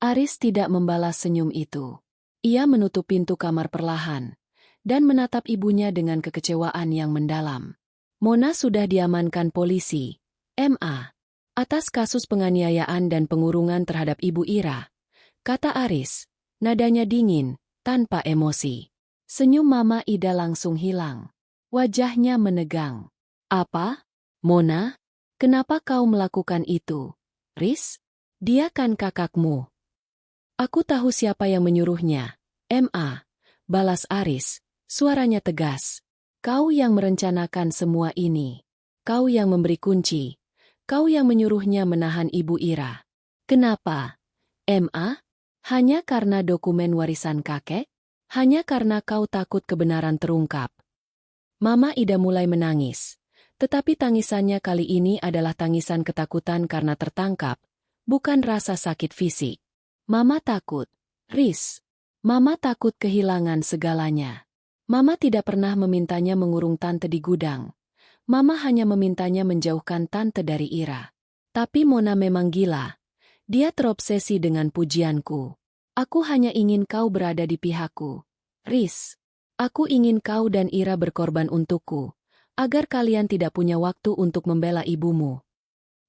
[SPEAKER 1] Aris tidak membalas senyum itu. Ia menutup pintu kamar perlahan, dan menatap ibunya dengan kekecewaan yang mendalam. Mona sudah diamankan polisi, MA, atas kasus penganiayaan dan pengurungan terhadap Ibu Ira, kata Aris, nadanya dingin, tanpa emosi. Senyum Mama Ida langsung hilang. Wajahnya menegang. Apa? Mona? Kenapa kau melakukan itu? Riz? Dia kan kakakmu. Aku tahu siapa yang menyuruhnya. MA, balas Aris, suaranya tegas. Kau yang merencanakan semua ini. Kau yang memberi kunci. Kau yang menyuruhnya menahan Ibu Ira. Kenapa? MA? Hanya karena dokumen warisan kakek? Hanya karena kau takut kebenaran terungkap. Mama Ida mulai menangis. Tetapi tangisannya kali ini adalah tangisan ketakutan karena tertangkap, bukan rasa sakit fisik. Mama takut, Riz. Mama takut kehilangan segalanya. Mama tidak pernah memintanya mengurung tante di gudang. Mama hanya memintanya menjauhkan tante dari Ira. Tapi Mona memang gila. Dia terobsesi dengan pujianku. Aku hanya ingin kau berada di pihakku. Riz. Aku ingin kau dan Ira berkorban untukku, agar kalian tidak punya waktu untuk membela ibumu.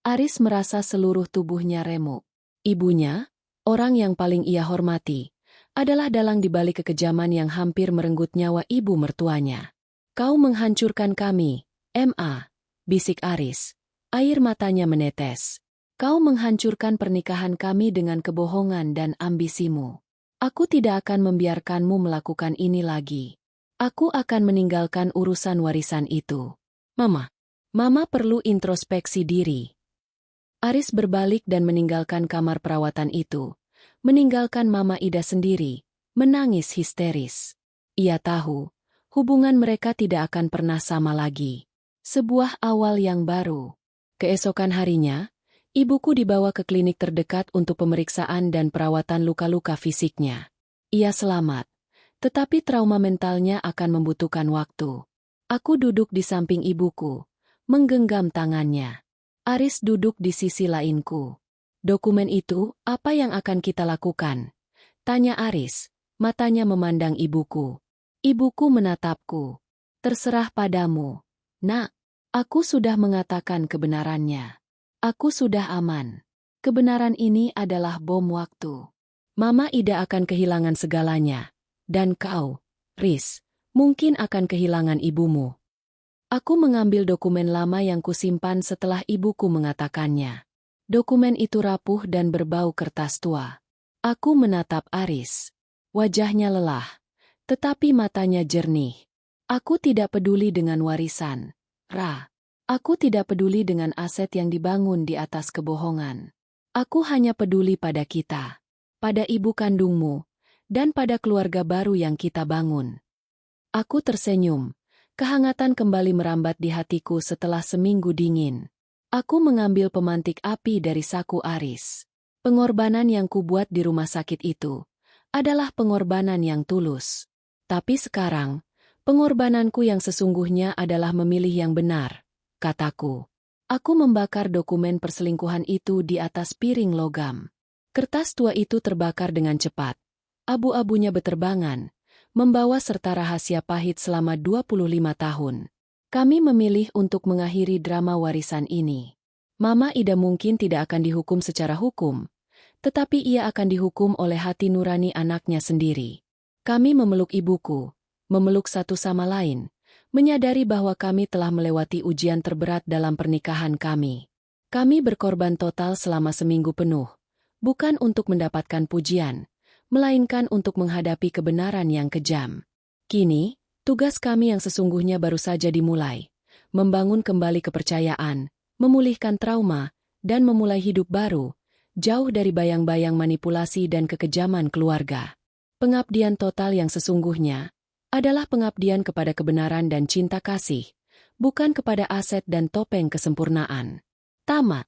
[SPEAKER 1] Aris merasa seluruh tubuhnya remuk. Ibunya, orang yang paling ia hormati, adalah dalang di balik kekejaman yang hampir merenggut nyawa ibu mertuanya. Kau menghancurkan kami, MA, bisik Aris. Air matanya menetes. Kau menghancurkan pernikahan kami dengan kebohongan dan ambisimu. Aku tidak akan membiarkanmu melakukan ini lagi. Aku akan meninggalkan urusan warisan itu. Mama perlu introspeksi diri. Aris berbalik dan meninggalkan kamar perawatan itu. Meninggalkan Mama Ida sendiri, menangis histeris. Ia tahu, hubungan mereka tidak akan pernah sama lagi. Sebuah awal yang baru. Keesokan harinya, ibuku dibawa ke klinik terdekat untuk pemeriksaan dan perawatan luka-luka fisiknya. Ia selamat, tetapi trauma mentalnya akan membutuhkan waktu. Aku duduk di samping ibuku, menggenggam tangannya. Aris duduk di sisi lainku. Dokumen itu, apa yang akan kita lakukan? Tanya Aris, matanya memandang ibuku. Ibuku menatapku. Terserah padamu. Nak, aku sudah mengatakan kebenarannya. Aku sudah aman. Kebenaran ini adalah bom waktu. Mama Ida akan kehilangan segalanya. Dan kau, Riz, mungkin akan kehilangan ibumu. Aku mengambil dokumen lama yang kusimpan setelah ibuku mengatakannya. Dokumen itu rapuh dan berbau kertas tua. Aku menatap Aris. Wajahnya lelah, tetapi matanya jernih. Aku tidak peduli dengan warisan, Ra. Aku tidak peduli dengan aset yang dibangun di atas kebohongan. Aku hanya peduli pada kita, pada ibu kandungmu, dan pada keluarga baru yang kita bangun. Aku tersenyum. Kehangatan kembali merambat di hatiku setelah seminggu dingin. Aku mengambil pemantik api dari saku Aris. Pengorbanan yang kubuat di rumah sakit itu adalah pengorbanan yang tulus. Tapi sekarang, pengorbananku yang sesungguhnya adalah memilih yang benar, kataku. Aku membakar dokumen perselingkuhan itu di atas piring logam. Kertas tua itu terbakar dengan cepat. Abu-abunya beterbangan, membawa serta rahasia pahit selama 25 tahun. Kami memilih untuk mengakhiri drama warisan ini. Mama Ida mungkin tidak akan dihukum secara hukum, tetapi ia akan dihukum oleh hati nurani anaknya sendiri. Kami memeluk ibuku, memeluk satu sama lain, menyadari bahwa kami telah melewati ujian terberat dalam pernikahan kami. Kami berkorban total selama seminggu penuh, bukan untuk mendapatkan pujian, melainkan untuk menghadapi kebenaran yang kejam. Kini, tugas kami yang sesungguhnya baru saja dimulai, membangun kembali kepercayaan, memulihkan trauma, dan memulai hidup baru, jauh dari bayang-bayang manipulasi dan kekejaman keluarga. Pengabdian total yang sesungguhnya adalah pengabdian kepada kebenaran dan cinta kasih, bukan kepada aset dan topeng kesempurnaan. Tamat.